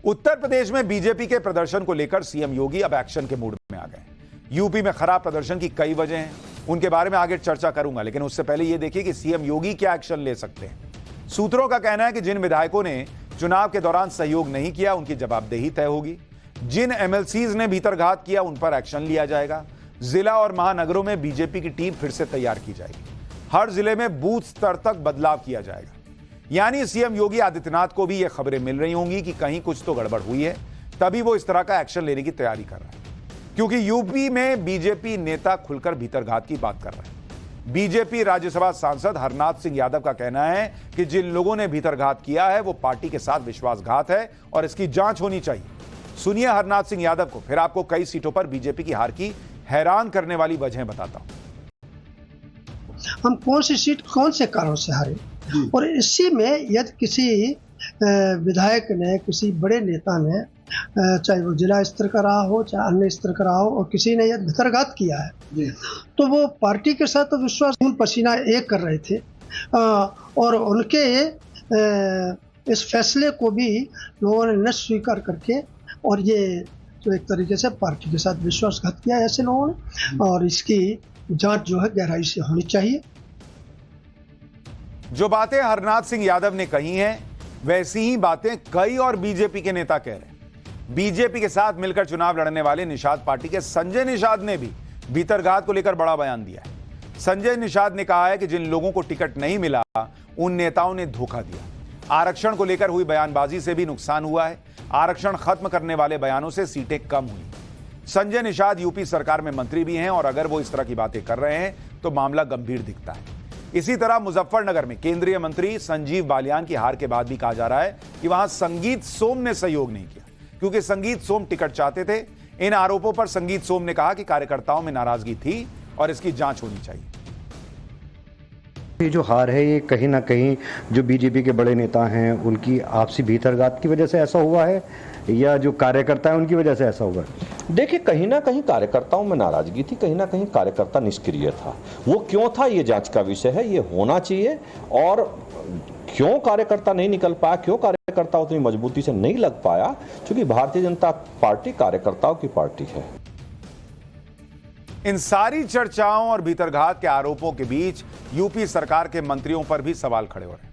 उत्तर प्रदेश में बीजेपी के प्रदर्शन को लेकर सीएम योगी अब एक्शन के मूड में आ गए। यूपी में खराब प्रदर्शन की कई वजह हैं, उनके बारे में आगे चर्चा करूंगा, लेकिन उससे पहले यह देखिए कि सीएम योगी क्या एक्शन ले सकते हैं। सूत्रों का कहना है कि जिन विधायकों ने चुनाव के दौरान सहयोग नहीं किया उनकी जवाबदेही तय होगी। जिन एमएलसीज ने भीतरघात किया उन पर एक्शन लिया जाएगा। जिला और महानगरों में बीजेपी की टीम फिर से तैयार की जाएगी। हर जिले में बूथ स्तर तक बदलाव किया जाएगा। यानी सीएम योगी आदित्यनाथ को भी यह खबरें मिल रही होंगी कि कहीं कुछ तो गड़बड़ हुई है, तभी वो इस तरह का एक्शन लेने की तैयारी कर रहा है। क्योंकि यूपी में बीजेपी नेता खुलकर भीतरघात की बात कर रहे हैं। बीजेपी राज्यसभा सांसद हरनाथ सिंह यादव का कहना है कि जिन लोगों ने भीतरघात किया है वो पार्टी के साथ विश्वासघात है और इसकी जांच होनी चाहिए। सुनिए हरनाथ सिंह यादव को, फिर आपको कई सीटों पर बीजेपी की हार की हैरान करने वाली वजह बताता हूं। हम कौन सी सीट कौन से कारण से हारे, और इसी में यदि किसी विधायक ने, किसी बड़े नेता ने, चाहे वो जिला स्तर का रहा हो चाहे अन्य स्तर का रहा हो, और किसी ने यदि भीतरघात किया है तो वो पार्टी के साथ तो विश्वास खून पसीना एक कर रहे थे और उनके इस फैसले को भी लोगों ने न स्वीकार करके और ये तो एक तरीके से पार्टी के साथ विश्वासघात किया ऐसे लोगों ने, और इसकी जांच जो है गहराई से होनी चाहिए। जो बातें हरनाथ सिंह यादव ने कही हैं वैसी ही बातें कई और बीजेपी के नेता कह रहे हैं। बीजेपी के साथ मिलकर चुनाव लड़ने वाले निषाद पार्टी के संजय निषाद ने भी भीतरघात को लेकर बड़ा बयान दिया है। संजय निषाद ने कहा है कि जिन लोगों को टिकट नहीं मिला उन नेताओं ने धोखा दिया। आरक्षण को लेकर हुई बयानबाजी से भी नुकसान हुआ है। आरक्षण खत्म करने वाले बयानों से सीटें कम हुई। संजय निषाद यूपी सरकार में मंत्री भी हैं और अगर वो इस तरह की बातें कर रहे हैं तो मामला गंभीर दिखता है। इसी तरह मुजफ्फरनगर में केंद्रीय मंत्री संजीव बालियान की हार के बाद भी कहा जा रहा है कि वहां संगीत सोम ने सहयोग नहीं किया, क्योंकि संगीत सोम टिकट चाहते थे। इन आरोपों पर संगीत सोम ने कहा कि कार्यकर्ताओं में नाराजगी थी और इसकी जांच होनी चाहिए। ये जो हार है ये कहीं ना कहीं जो बीजेपी के बड़े नेता हैं उनकी आपसी भीतरघात की वजह से ऐसा हुआ है या जो कार्यकर्ता है उनकी वजह से ऐसा हुआ है? देखिए, कहीं ना कहीं कार्यकर्ताओं में नाराजगी थी, कहीं ना कहीं कार्यकर्ता निष्क्रिय था। वो क्यों था ये जांच का विषय है, ये होना चाहिए। और क्यों कार्यकर्ता नहीं निकल पाया, क्यों कार्यकर्ता उतनी मजबूती से नहीं लग पाया, क्योंकि भारतीय जनता पार्टी कार्यकर्ताओं की पार्टी है। इन सारी चर्चाओं और भीतरघात के आरोपों के बीच यूपी सरकार के मंत्रियों पर भी सवाल खड़े हो रहे हैं।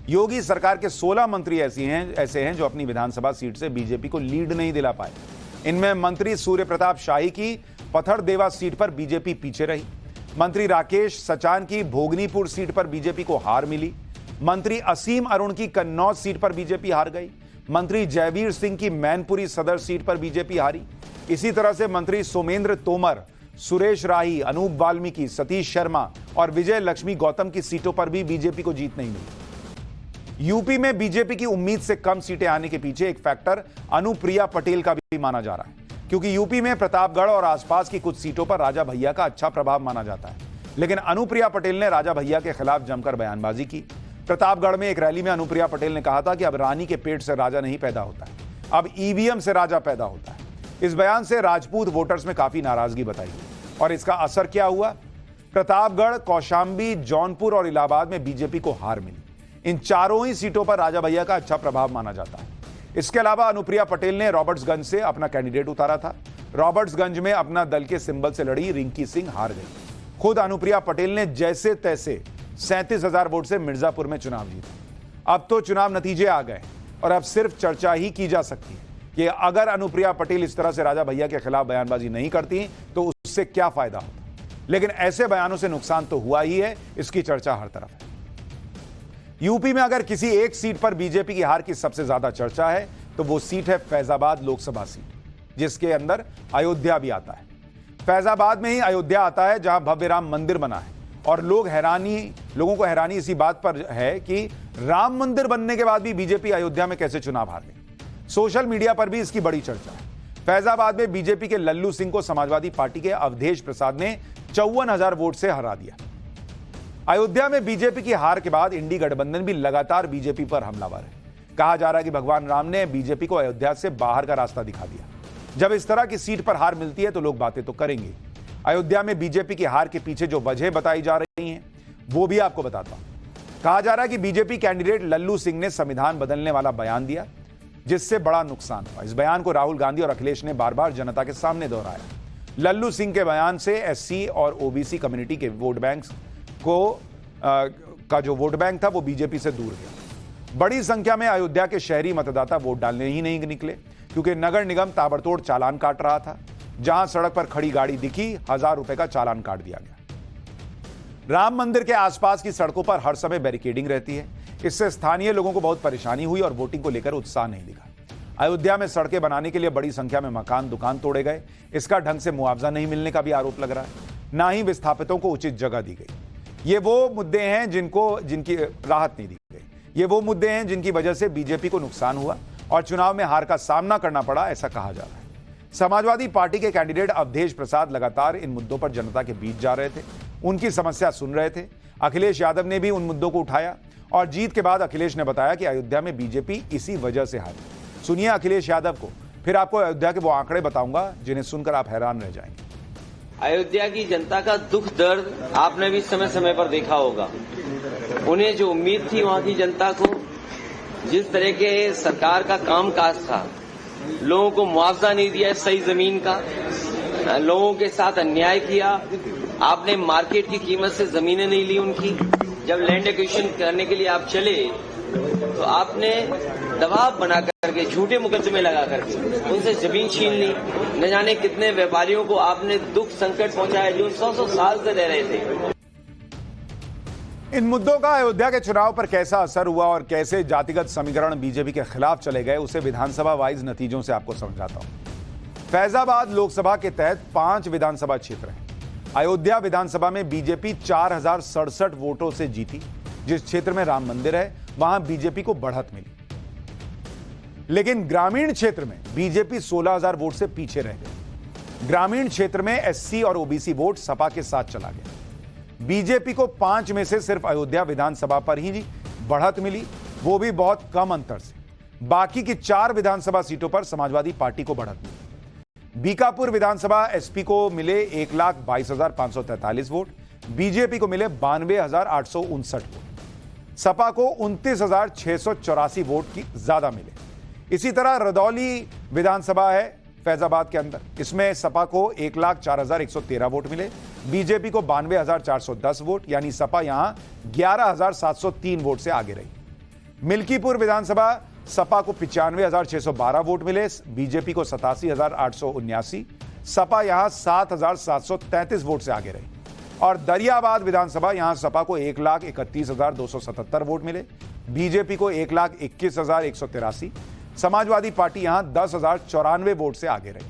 योगी सरकार के 16 मंत्री ऐसे हैं जो अपनी विधानसभा सीट से बीजेपी को लीड नहीं दिला पाए। इनमें मंत्री सूर्य प्रताप शाही की पथरदेवा सीट पर बीजेपी पीछे रही। मंत्री राकेश सचान की भोगनीपुर सीट पर बीजेपी को हार मिली। मंत्री असीम अरुण की कन्नौज सीट पर बीजेपी हार गई। मंत्री जयवीर सिंह की मैनपुरी सदर सीट पर बीजेपी हारी। इसी तरह से मंत्री सोमेंद्र तोमर, सुरेश राही, अनूप वाल्मीकि, सतीश शर्मा और विजय लक्ष्मी गौतम की सीटों पर भी बीजेपी को जीत नहीं मिली। यूपी में बीजेपी की उम्मीद से कम सीटें आने के पीछे एक फैक्टर अनुप्रिया पटेल का भी माना जा रहा है, क्योंकि यूपी में प्रतापगढ़ और आसपास की कुछ सीटों पर राजा भैया का अच्छा प्रभाव माना जाता है। लेकिन अनुप्रिया पटेल ने राजा भैया के खिलाफ जमकर बयानबाजी की। प्रतापगढ़ में एक रैली में अनुप्रिया पटेल ने कहा था कि अब रानी के पेट से राजा नहीं पैदा होता है, अब ईवीएम से राजा पैदा होता है। इस बयान से राजपूत वोटर्स में काफी नाराजगी बताई गई और इसका असर क्या हुआ? प्रतापगढ़, कौशाम्बी, जौनपुर और इलाहाबाद में बीजेपी को हार मिली। इन चारों ही सीटों पर राजा भैया का अच्छा प्रभाव माना जाता है। इसके अलावा अनुप्रिया पटेल ने रॉबर्ट्सगंज से अपना कैंडिडेट उतारा था। रॉबर्ट्सगंज में अपना दल के सिंबल से लड़ी रिंकी सिंह हार गई। खुद अनुप्रिया पटेल ने जैसे तैसे 37,000 वोट से मिर्जापुर में चुनाव जीता। अब तो चुनाव नतीजे आ गए और अब सिर्फ चर्चा ही की जा सकती है कि अगर अनुप्रिया पटेल इस तरह से राजा भैया के खिलाफ बयानबाजी नहीं करती तो उससे क्या फायदा होता। लेकिन ऐसे बयानों से नुकसान तो हुआ ही है, इसकी चर्चा हर तरफ है। यूपी में अगर किसी एक सीट पर बीजेपी की हार की सबसे ज्यादा चर्चा है तो वो सीट है फैजाबाद लोकसभा सीट, जिसके अंदर अयोध्या भी आता है। फैजाबाद में ही अयोध्या आता है जहां भव्य राम मंदिर बना है और लोगों को हैरानी इसी बात पर है कि राम मंदिर बनने के बाद भी बीजेपी अयोध्या में कैसे चुनाव हार गई। सोशल मीडिया पर भी इसकी बड़ी चर्चा है। फैजाबाद में बीजेपी के लल्लू सिंह को समाजवादी पार्टी के अवधेश प्रसाद ने 54,000 वोट से हरा दिया। अयोध्या में बीजेपी की हार के बाद इंडी गठबंधन भी लगातार बीजेपी पर हमलावर है। कहा जा रहा है कि भगवान राम ने बीजेपी को अयोध्या से बाहर का रास्ता दिखा दिया। जब इस तरह की सीट पर हार मिलती है तो लोग बातें तो करेंगे। अयोध्या में बीजेपी की हार के पीछे जो वजह बताई जा रही हैं वो भी आपको बताता हूं। कहा जा रहा है कि बीजेपी कैंडिडेट लल्लू सिंह ने संविधान बदलने वाला बयान दिया, जिससे बड़ा नुकसान हुआ। इस बयान को राहुल गांधी और अखिलेश ने बार बार जनता के सामने दोहराया। लल्लू सिंह के बयान से एससी और ओबीसी कम्युनिटी के वोट बैंक का जो वोट बैंक था वो बीजेपी से दूर गया। बड़ी संख्या में अयोध्या के शहरी मतदाता वोट डालने ही नहीं निकले, क्योंकि नगर निगम ताबड़तोड़ चालान काट रहा था। जहां सड़क पर खड़ी गाड़ी दिखी, 1000 रुपए का चालान काट दिया गया। राम मंदिर के आसपास की सड़कों पर हर समय बैरिकेडिंग रहती है। इससे स्थानीय लोगों को बहुत परेशानी हुई और वोटिंग को लेकर उत्साह नहीं दिखा। अयोध्या में सड़कें बनाने के लिए बड़ी संख्या में मकान दुकान तोड़े गए। इसका ढंग से मुआवजा नहीं मिलने का भी आरोप लग रहा है। ना ही विस्थापितों को उचित जगह दी गई। ये वो मुद्दे हैं जिनकी राहत नहीं दी गई। ये वो मुद्दे हैं जिनकी वजह से बीजेपी को नुकसान हुआ और चुनाव में हार का सामना करना पड़ा, ऐसा कहा जा रहा है। समाजवादी पार्टी के कैंडिडेट अवधेश प्रसाद लगातार इन मुद्दों पर जनता के बीच जा रहे थे, उनकी समस्या सुन रहे थे। अखिलेश यादव ने भी उन मुद्दों को उठाया और जीत के बाद अखिलेश ने बताया कि अयोध्या में बीजेपी इसी वजह से हारी। सुनिए अखिलेश यादव को, फिर आपको अयोध्या के वो आंकड़े बताऊंगा जिन्हें सुनकर आप हैरान रह जाएंगे। अयोध्या की जनता का दुख दर्द आपने भी समय समय पर देखा होगा। उन्हें जो उम्मीद थी वहां की जनता को, जिस तरह के सरकार का कामकाज था, लोगों को मुआवजा नहीं दिया सही जमीन का, लोगों के साथ अन्याय किया, आपने मार्केट की कीमत से जमीनें नहीं ली उनकी। जब लैंड एक्विजिशन करने के लिए आप चले तो आपने दबाव बना करके, झूठे मुकदमे लगा करके उनसे जमीन छीन ली। न जाने कितने व्यापारियों को आपने दुख संकट पहुंचाया जो 100 साल से रह रहे थे। इन मुद्दों का अयोध्या के चुनाव पर कैसा असर हुआ और कैसे जातिगत समीकरण बीजेपी के खिलाफ चले गए, उसे विधानसभा वाइज नतीजों से आपको समझाता हूं। फैजाबाद लोकसभा के तहत 5 विधानसभा क्षेत्र हैं। अयोध्या विधानसभा में बीजेपी 4067 वोटों से जीती। जिस क्षेत्र में राम मंदिर है वहां बीजेपी को बढ़त मिली, लेकिन ग्रामीण क्षेत्र में बीजेपी 16000 वोट से पीछे रह गई। ग्रामीण क्षेत्र में एससी और ओबीसी वोट सपा के साथ चला गया। बीजेपी को 5 में से सिर्फ अयोध्या विधानसभा पर ही बढ़त मिली, वो भी बहुत कम अंतर से। बाकी की 4 विधानसभा सीटों पर समाजवादी पार्टी को बढ़त मिली। बीकापुर विधानसभा एसपी को मिले 1,22,543 वोट, बीजेपी को मिले 92,859 वोट, सपा को 29,684 वोट की ज्यादा मिले। इसी तरह रदौली विधानसभा है फैजाबाद के अंदर, इसमें सपा को 1,04,113 वोट मिले, बीजेपी को 92,410 वोट, यानी सपा यहां 11,703 वोट से आगे रही। मिल्कीपुर विधानसभा सपा को 95,612 वोट मिले, बीजेपी को 87,879, सपा यहां 7,733 वोट से आगे रही। और दरियाबाद विधानसभा यहां सपा को 1,31,277 वोट मिले, बीजेपी को 1,21,183, समाजवादी पार्टी यहां 10,094 वोट से आगे रही।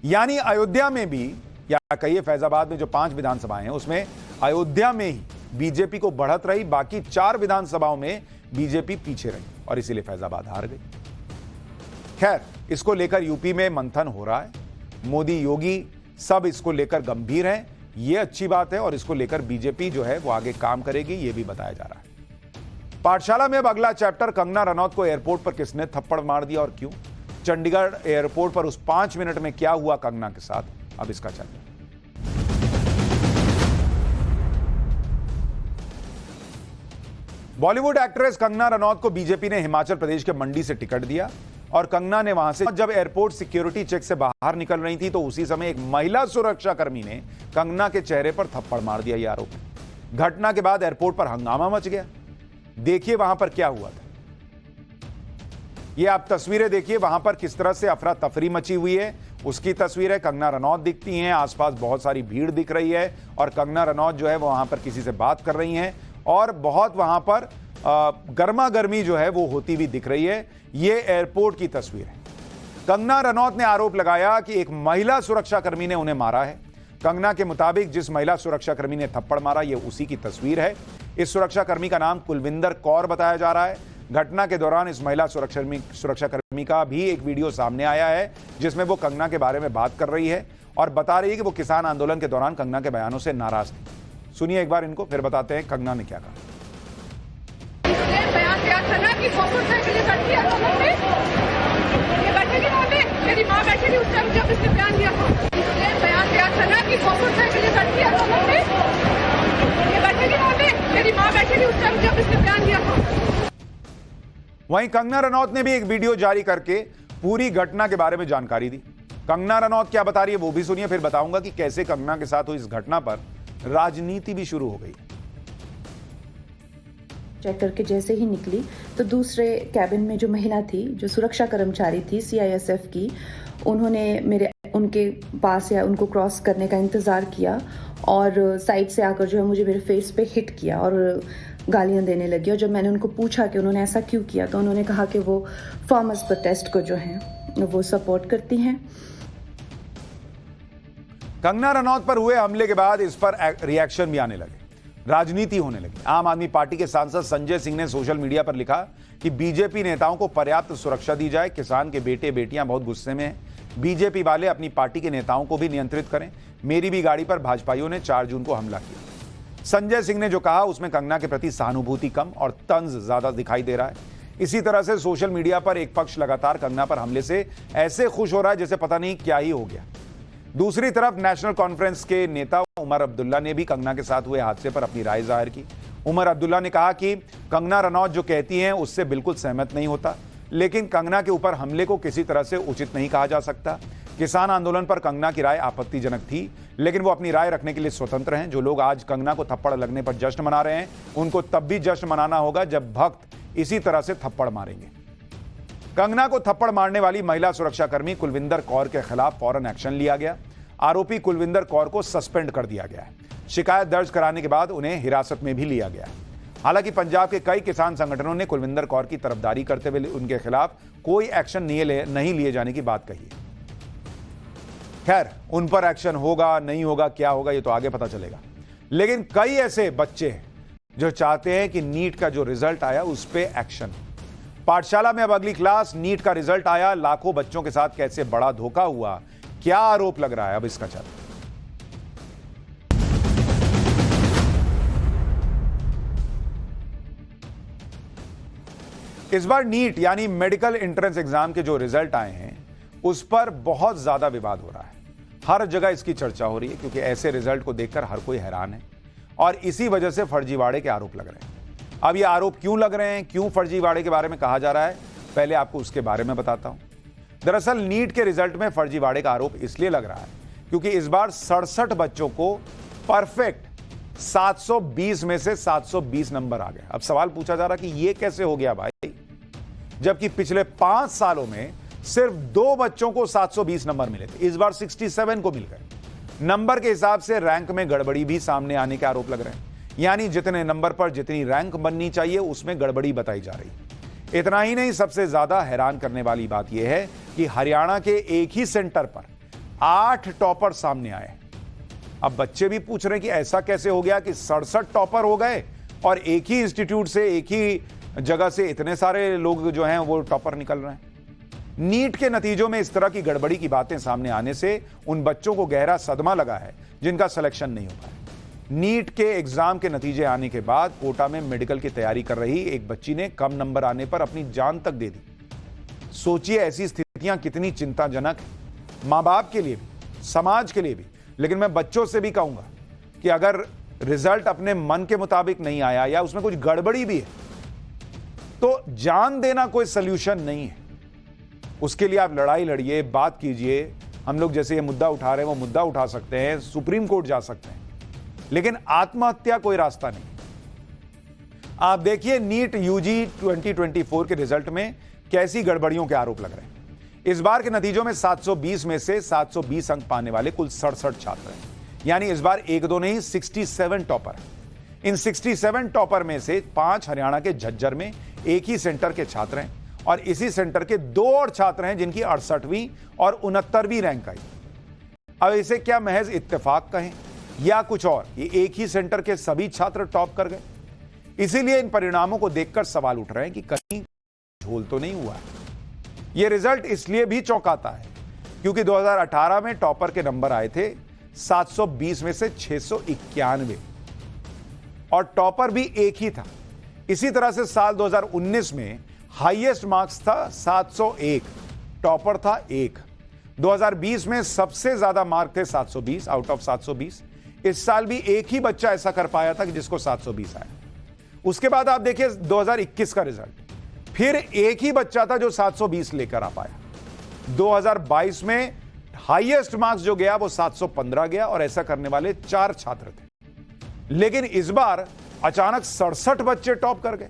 यानी अयोध्या में भी, या कहिए फैजाबाद में जो 5 विधानसभाएं हैं उसमें अयोध्या में ही बीजेपी को बढ़त रही, बाकी 4 विधानसभाओं में बीजेपी पीछे रही और इसीलिए फैजाबाद हार गई। खैर, इसको लेकर यूपी में मंथन हो रहा है। मोदी योगी सब इसको लेकर गंभीर हैं, ये अच्छी बात है, और इसको लेकर बीजेपी जो है वो आगे काम करेगी, ये भी बताया जा रहा है। पाठशाला में अब अगला चैप्टर, कंगना रनौत को एयरपोर्ट पर किसने थप्पड़ मार दिया और क्यों? चंडीगढ़ एयरपोर्ट पर उस 5 मिनट में क्या हुआ कंगना के साथ, अब इसका चैप्टर। बॉलीवुड एक्ट्रेस कंगना रनौत को बीजेपी ने हिमाचल प्रदेश के मंडी से टिकट दिया और कंगना ने वहां से, जब एयरपोर्ट सिक्योरिटी चेक से बाहर निकल रही थी तो उसी समय एक महिला सुरक्षा कर्मी ने कंगना के चेहरे पर थप्पड़ मार दिया। ये आरोप। घटना के बाद एयरपोर्ट पर हंगामा मच गया। देखिए वहां पर क्या हुआ था। ये आप तस्वीरें देखिए, वहां पर किस तरह से अफरा तफरी मची हुई है, उसकी तस्वीर है। कंगना रनौत दिखती हैं, आसपास बहुत सारी भीड़ दिख रही है और कंगना रनौत जो है वो वहां पर किसी से बात कर रही हैं और बहुत वहां पर गर्मा गर्मी जो है वो होती हुई दिख रही है। ये एयरपोर्ट की तस्वीर है। कंगना रनौत ने आरोप लगाया कि एक महिला सुरक्षाकर्मी ने उन्हें मारा है। कंगना के मुताबिक जिस महिला सुरक्षाकर्मी ने थप्पड़ मारा ये उसी की तस्वीर है। इस सुरक्षाकर्मी का नाम कुलविंदर कौर बताया जा रहा है। घटना के दौरान इस महिला सुरक्षाकर्मी का भी एक वीडियो सामने आया है जिसमें वो कंगना के बारे में बात कर रही है और बता रही है कि वो किसान आंदोलन के दौरान कंगना के बयानों से नाराज थी। सुनिए एक बार इनको, फिर बताते हैं कंगना ने क्या कहा। मेरी माँ बैठी थी उस टाइम जब इसने बयान दिया था, बयान दिया था ना कि ये बैठेगी वहाँ पे, मेरी माँ बैठी थी उस टाइम जब इसने बयान दिया था। वहीं कंगना रनौत ने भी एक वीडियो जारी करके पूरी घटना के बारे में जानकारी दी। कंगना रनौत क्या बता रही है वो भी सुनिए, फिर बताऊंगा कि कैसे कंगना के साथ हुई इस घटना पर राजनीति भी शुरू हो गई। चेक करके जैसे ही निकली तो दूसरे कैबिन में जो महिला थी, जो सुरक्षा कर्मचारी थी सीआईएसएफ की, उन्होंने उनके पास या उनको क्रॉस करने का इंतज़ार किया और साइड से आकर जो है मुझे मेरे फेस पे हिट किया और गालियां देने लगी। और जब मैंने उनको पूछा कि उन्होंने ऐसा क्यों किया तो उन्होंने कहा कि वो फार्मर्स प्रोटेस्ट को जो है वो सपोर्ट करती हैं। कंगना रनौत पर हुए हमले के बाद इस पर रिएक्शन भी आने लगे, राजनीति होने लगी। आम आदमी पार्टी के सांसद संजय सिंह ने सोशल मीडिया पर लिखा कि बीजेपी नेताओं को पर्याप्त सुरक्षा दी जाए, किसान के बेटे बेटियां बहुत गुस्से में हैं, बीजेपी वाले अपनी पार्टी के नेताओं को भी नियंत्रित करें। मेरी भी गाड़ी पर भाजपाइयों ने 4 जून को हमला किया। संजय सिंह ने जो कहा उसमें कंगना के प्रति सहानुभूति कम और तंज ज्यादा दिखाई दे रहा है। इसी तरह से सोशल मीडिया पर एक पक्ष लगातार कंगना पर हमले से ऐसे खुश हो रहा है जैसे पता नहीं क्या ही हो गया। दूसरी तरफ नेशनल कॉन्फ्रेंस के नेता उमर अब्दुल्ला ने भी कंगना के साथ हुए हादसे पर अपनी राय जाहिर की। उमर अब्दुल्ला ने कहा कि कंगना रनौत जो कहती हैं उससे बिल्कुल सहमत नहीं होता, लेकिन कंगना के ऊपर हमले को किसी तरह से उचित नहीं कहा जा सकता। किसान आंदोलन पर कंगना की राय आपत्तिजनक थी, लेकिन वो अपनी राय रखने के लिए स्वतंत्र हैं। जो लोग आज कंगना को थप्पड़ लगने पर जश्न मना रहे हैं उनको तब भी जश्न मनाना होगा जब भक्त इसी तरह से थप्पड़ मारेंगे। कंगना को थप्पड़ मारने वाली महिला सुरक्षाकर्मी कुलविंदर कौर के खिलाफ फौरन एक्शन लिया गया। आरोपी कुलविंदर कौर को सस्पेंड कर दिया गया है। शिकायत दर्ज कराने के बाद उन्हें हिरासत में भी लिया गया है। हालांकि पंजाब के कई किसान संगठनों ने कुलविंदर कौर की तरफदारी करते हुए उनके खिलाफ कोई एक्शन नहीं लिए जाने की बात कही है। खैर, उन पर एक्शन होगा नहीं होगा, क्या होगा, ये तो आगे पता चलेगा। लेकिन कई ऐसे बच्चे हैं जो चाहते हैं कि नीट का जो रिजल्ट आया उस पर एक्शन। पाठशाला में अब अगली क्लास, नीट का रिजल्ट आया, लाखों बच्चों के साथ कैसे बड़ा धोखा हुआ, क्या आरोप लग रहा है, अब इसका चल। इस बार नीट यानी मेडिकल एंट्रेंस एग्जाम के जो रिजल्ट आए हैं उस पर बहुत ज्यादा विवाद हो रहा है। हर जगह इसकी चर्चा हो रही है क्योंकि ऐसे रिजल्ट को देखकर हर कोई हैरान है और इसी वजह से फर्जीवाड़े के आरोप लग रहे हैं। अब ये आरोप क्यों लग रहे हैं, क्यों फर्जीवाड़े के बारे में कहा जा रहा है, पहले आपको उसके बारे में बताता हूं। दरअसल नीट के रिजल्ट में फर्जीवाड़े का आरोप इसलिए लग रहा है क्योंकि इस बार 67 बच्चों को परफेक्ट 720 में से 720 नंबर आ गए। अब सवाल पूछा जा रहा कि ये कैसे हो गया भाई, जबकि पिछले 5 सालों में सिर्फ 2 बच्चों को 720 नंबर मिले थे, इस बार 67 को मिल गए। नंबर के हिसाब से रैंक में गड़बड़ी भी सामने आने के आरोप लग रहे हैं, यानी जितने नंबर पर जितनी रैंक बननी चाहिए उसमें गड़बड़ी बताई जा रही है। इतना ही नहीं, सबसे ज्यादा हैरान करने वाली बात यह है कि हरियाणा के एक ही सेंटर पर 8 टॉपर सामने आए। अब बच्चे भी पूछ रहे हैं कि ऐसा कैसे हो गया कि 67 टॉपर हो गए और एक ही इंस्टीट्यूट से, एक ही जगह से इतने सारे लोग जो हैं वो टॉपर निकल रहे हैं। नीट के नतीजों में इस तरह की गड़बड़ी की बातें सामने आने से उन बच्चों को गहरा सदमा लगा है जिनका सिलेक्शन नहीं हो पाया। नीट के एग्जाम के नतीजे आने के बाद कोटा में मेडिकल की तैयारी कर रही एक बच्ची ने कम नंबर आने पर अपनी जान तक दे दी। सोचिए ऐसी स्थितियां कितनी चिंताजनक है, मां बाप के लिए भी, समाज के लिए भी। लेकिन मैं बच्चों से भी कहूंगा कि अगर रिजल्ट अपने मन के मुताबिक नहीं आया या उसमें कुछ गड़बड़ी भी है तो जान देना कोई सल्यूशन नहीं है। उसके लिए आप लड़ाई लड़िए, बात कीजिए। हम लोग जैसे ये मुद्दा उठा रहे हैं वो मुद्दा उठा सकते हैं, सुप्रीम कोर्ट जा सकते हैं, लेकिन आत्महत्या कोई रास्ता नहीं। आप देखिए नीट यूजी 2024 के रिजल्ट में कैसी गड़बड़ियों के आरोप लग रहे हैं। इस बार के नतीजों में 720 में से 720 अंक पाने वाले कुल 67 छात्र हैं, यानी इस बार 1-2 नहीं 67 टॉपर हैं। इन 67 टॉपर में से 5 हरियाणा के झज्जर में एक ही सेंटर के छात्र हैं और इसी सेंटर के 2 और छात्र हैं जिनकी 68वीं और 69वीं रैंक आई। अब इसे क्या महज इत्तेफाक कहें या कुछ और, ये एक ही सेंटर के सभी छात्र टॉप कर गए। इसीलिए इन परिणामों को देखकर सवाल उठ रहे हैं कि कहीं झोल तो नहीं हुआ है। यह रिजल्ट इसलिए भी चौंकाता है क्योंकि 2018 में टॉपर के नंबर आए थे 720 में से 691 और टॉपर भी एक ही था। इसी तरह से साल 2019 में हाईएस्ट मार्क्स था 701, टॉपर था 1। 2020 में सबसे ज्यादा मार्क थे 720 आउट ऑफ 720। इस साल भी एक ही बच्चा ऐसा कर पाया था कि जिसको 720 आया। उसके बाद आप देखिए 2021 का रिजल्ट, फिर एक ही बच्चा था जो 720 लेकर आ पाया। 2022 में हाईएस्ट मार्क्स जो गया वो 715 गया और ऐसा करने वाले 4 छात्र थे। लेकिन इस बार अचानक 67 बच्चे टॉप कर गए,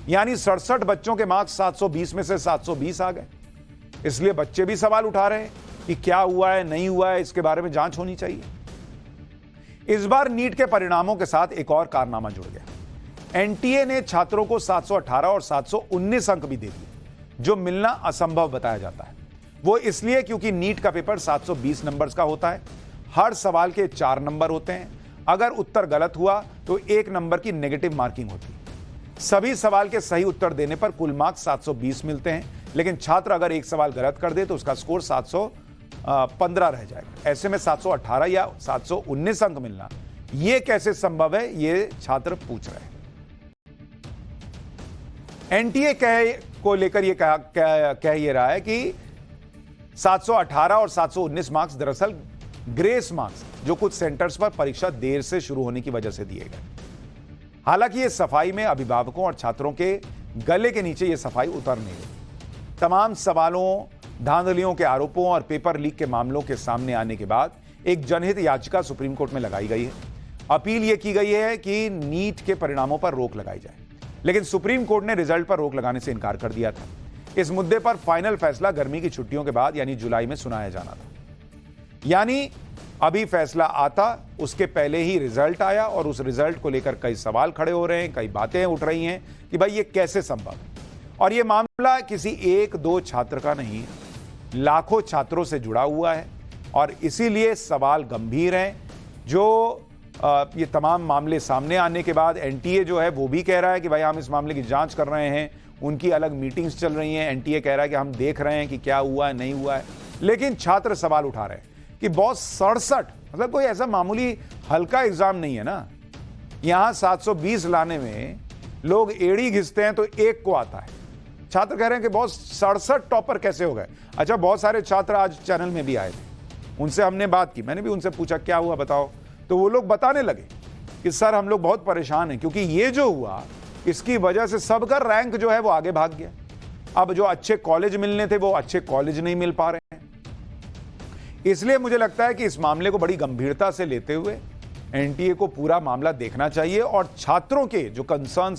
यानी 67 बच्चों के मार्क्स 720 में से 720 आ गए। इसलिए बच्चे भी सवाल उठा रहे हैं कि क्या हुआ है, नहीं हुआ है, इसके बारे में जांच होनी चाहिए। इस बार नीट के परिणामों के साथ एक और कारनामा जुड़ गया। एनटीए ने छात्रों को 718 और 719 अंक भी दे दिए, जो मिलना असंभव बताया जाता है। वो इसलिए क्योंकि नीट का पेपर 720 नंबर्स का होता है। हर सवाल के 4 नंबर होते हैं। अगर उत्तर गलत हुआ तो 1 नंबर की नेगेटिव मार्किंग होती है। सभी सवाल के सही उत्तर देने पर कुल मार्क्स 720 मिलते हैं, लेकिन छात्र अगर एक सवाल गलत कर दे तो उसका स्कोर 715 रह जाएगा। ऐसे में 718 या 719 अंक मिलना यह कैसे संभव है, ये छात्र पूछ रहे हैं। एनटीए को लेकर यह कह ये रहा है कि 718 और 719 मार्क्स दरअसल ग्रेस मार्क्स जो कुछ सेंटर्स पर परीक्षा देर से शुरू होने की वजह से दिए गए। हालांकि ये सफाई में अभिभावकों और छात्रों के गले के नीचे ये सफाई उतर नहीं गई। तमाम सवालों, धांधलियों के आरोपों और पेपर लीक के मामलों के सामने आने के बाद एक जनहित याचिका सुप्रीम कोर्ट में लगाई गई है। अपील यह की गई है कि नीट के परिणामों पर रोक लगाई जाए, लेकिन सुप्रीम कोर्ट ने रिजल्ट पर रोक लगाने से इनकार कर दिया था। इस मुद्दे पर फाइनल फैसला गर्मी की छुट्टियों के बाद यानी जुलाई में सुनाया जाना था। यानी अभी फैसला आता उसके पहले ही रिजल्ट आया और उस रिजल्ट को लेकर कई सवाल खड़े हो रहे हैं, कई बातें उठ रही हैं कि भाई ये कैसे संभव है। और ये मामला किसी 1-2 छात्र का नहीं, लाखों छात्रों से जुड़ा हुआ है। और इसीलिए सवाल गंभीर हैं। जो ये तमाम मामले सामने आने के बाद एनटीए जो है वो भी कह रहा है कि भाई हम इस मामले की जांच कर रहे हैं, उनकी अलग मीटिंग्स चल रही हैं। एनटीए कह रहा है कि हम देख रहे हैं कि क्या हुआ है नहीं हुआ है, लेकिन छात्र सवाल उठा रहे हैं कि बॉस 67 मतलब कोई ऐसा मामूली हल्का एग्जाम नहीं है ना। यहां 720 लाने में लोग एड़ी घिसते हैं तो एक को आता है। छात्र कह रहे हैं कि बॉस 67 टॉपर कैसे हो गए। अच्छा, बहुत सारे छात्र आज चैनल में भी आए थे, उनसे हमने बात की, मैंने भी उनसे पूछा क्या हुआ बताओ, तो वो लोग बताने लगे कि सर हम लोग बहुत परेशान हैं क्योंकि ये जो हुआ इसकी वजह से सबका रैंक जो है वो आगे भाग गया। अब जो अच्छे कॉलेज मिलने थे वो अच्छे कॉलेज नहीं मिल पा रहे हैं। इसलिए मुझे लगता है कि इस मामले को बड़ी गंभीरता से लेते हुए एनटीए को पूरा मामला देखना चाहिए और छात्रों के जो कंसर्न्स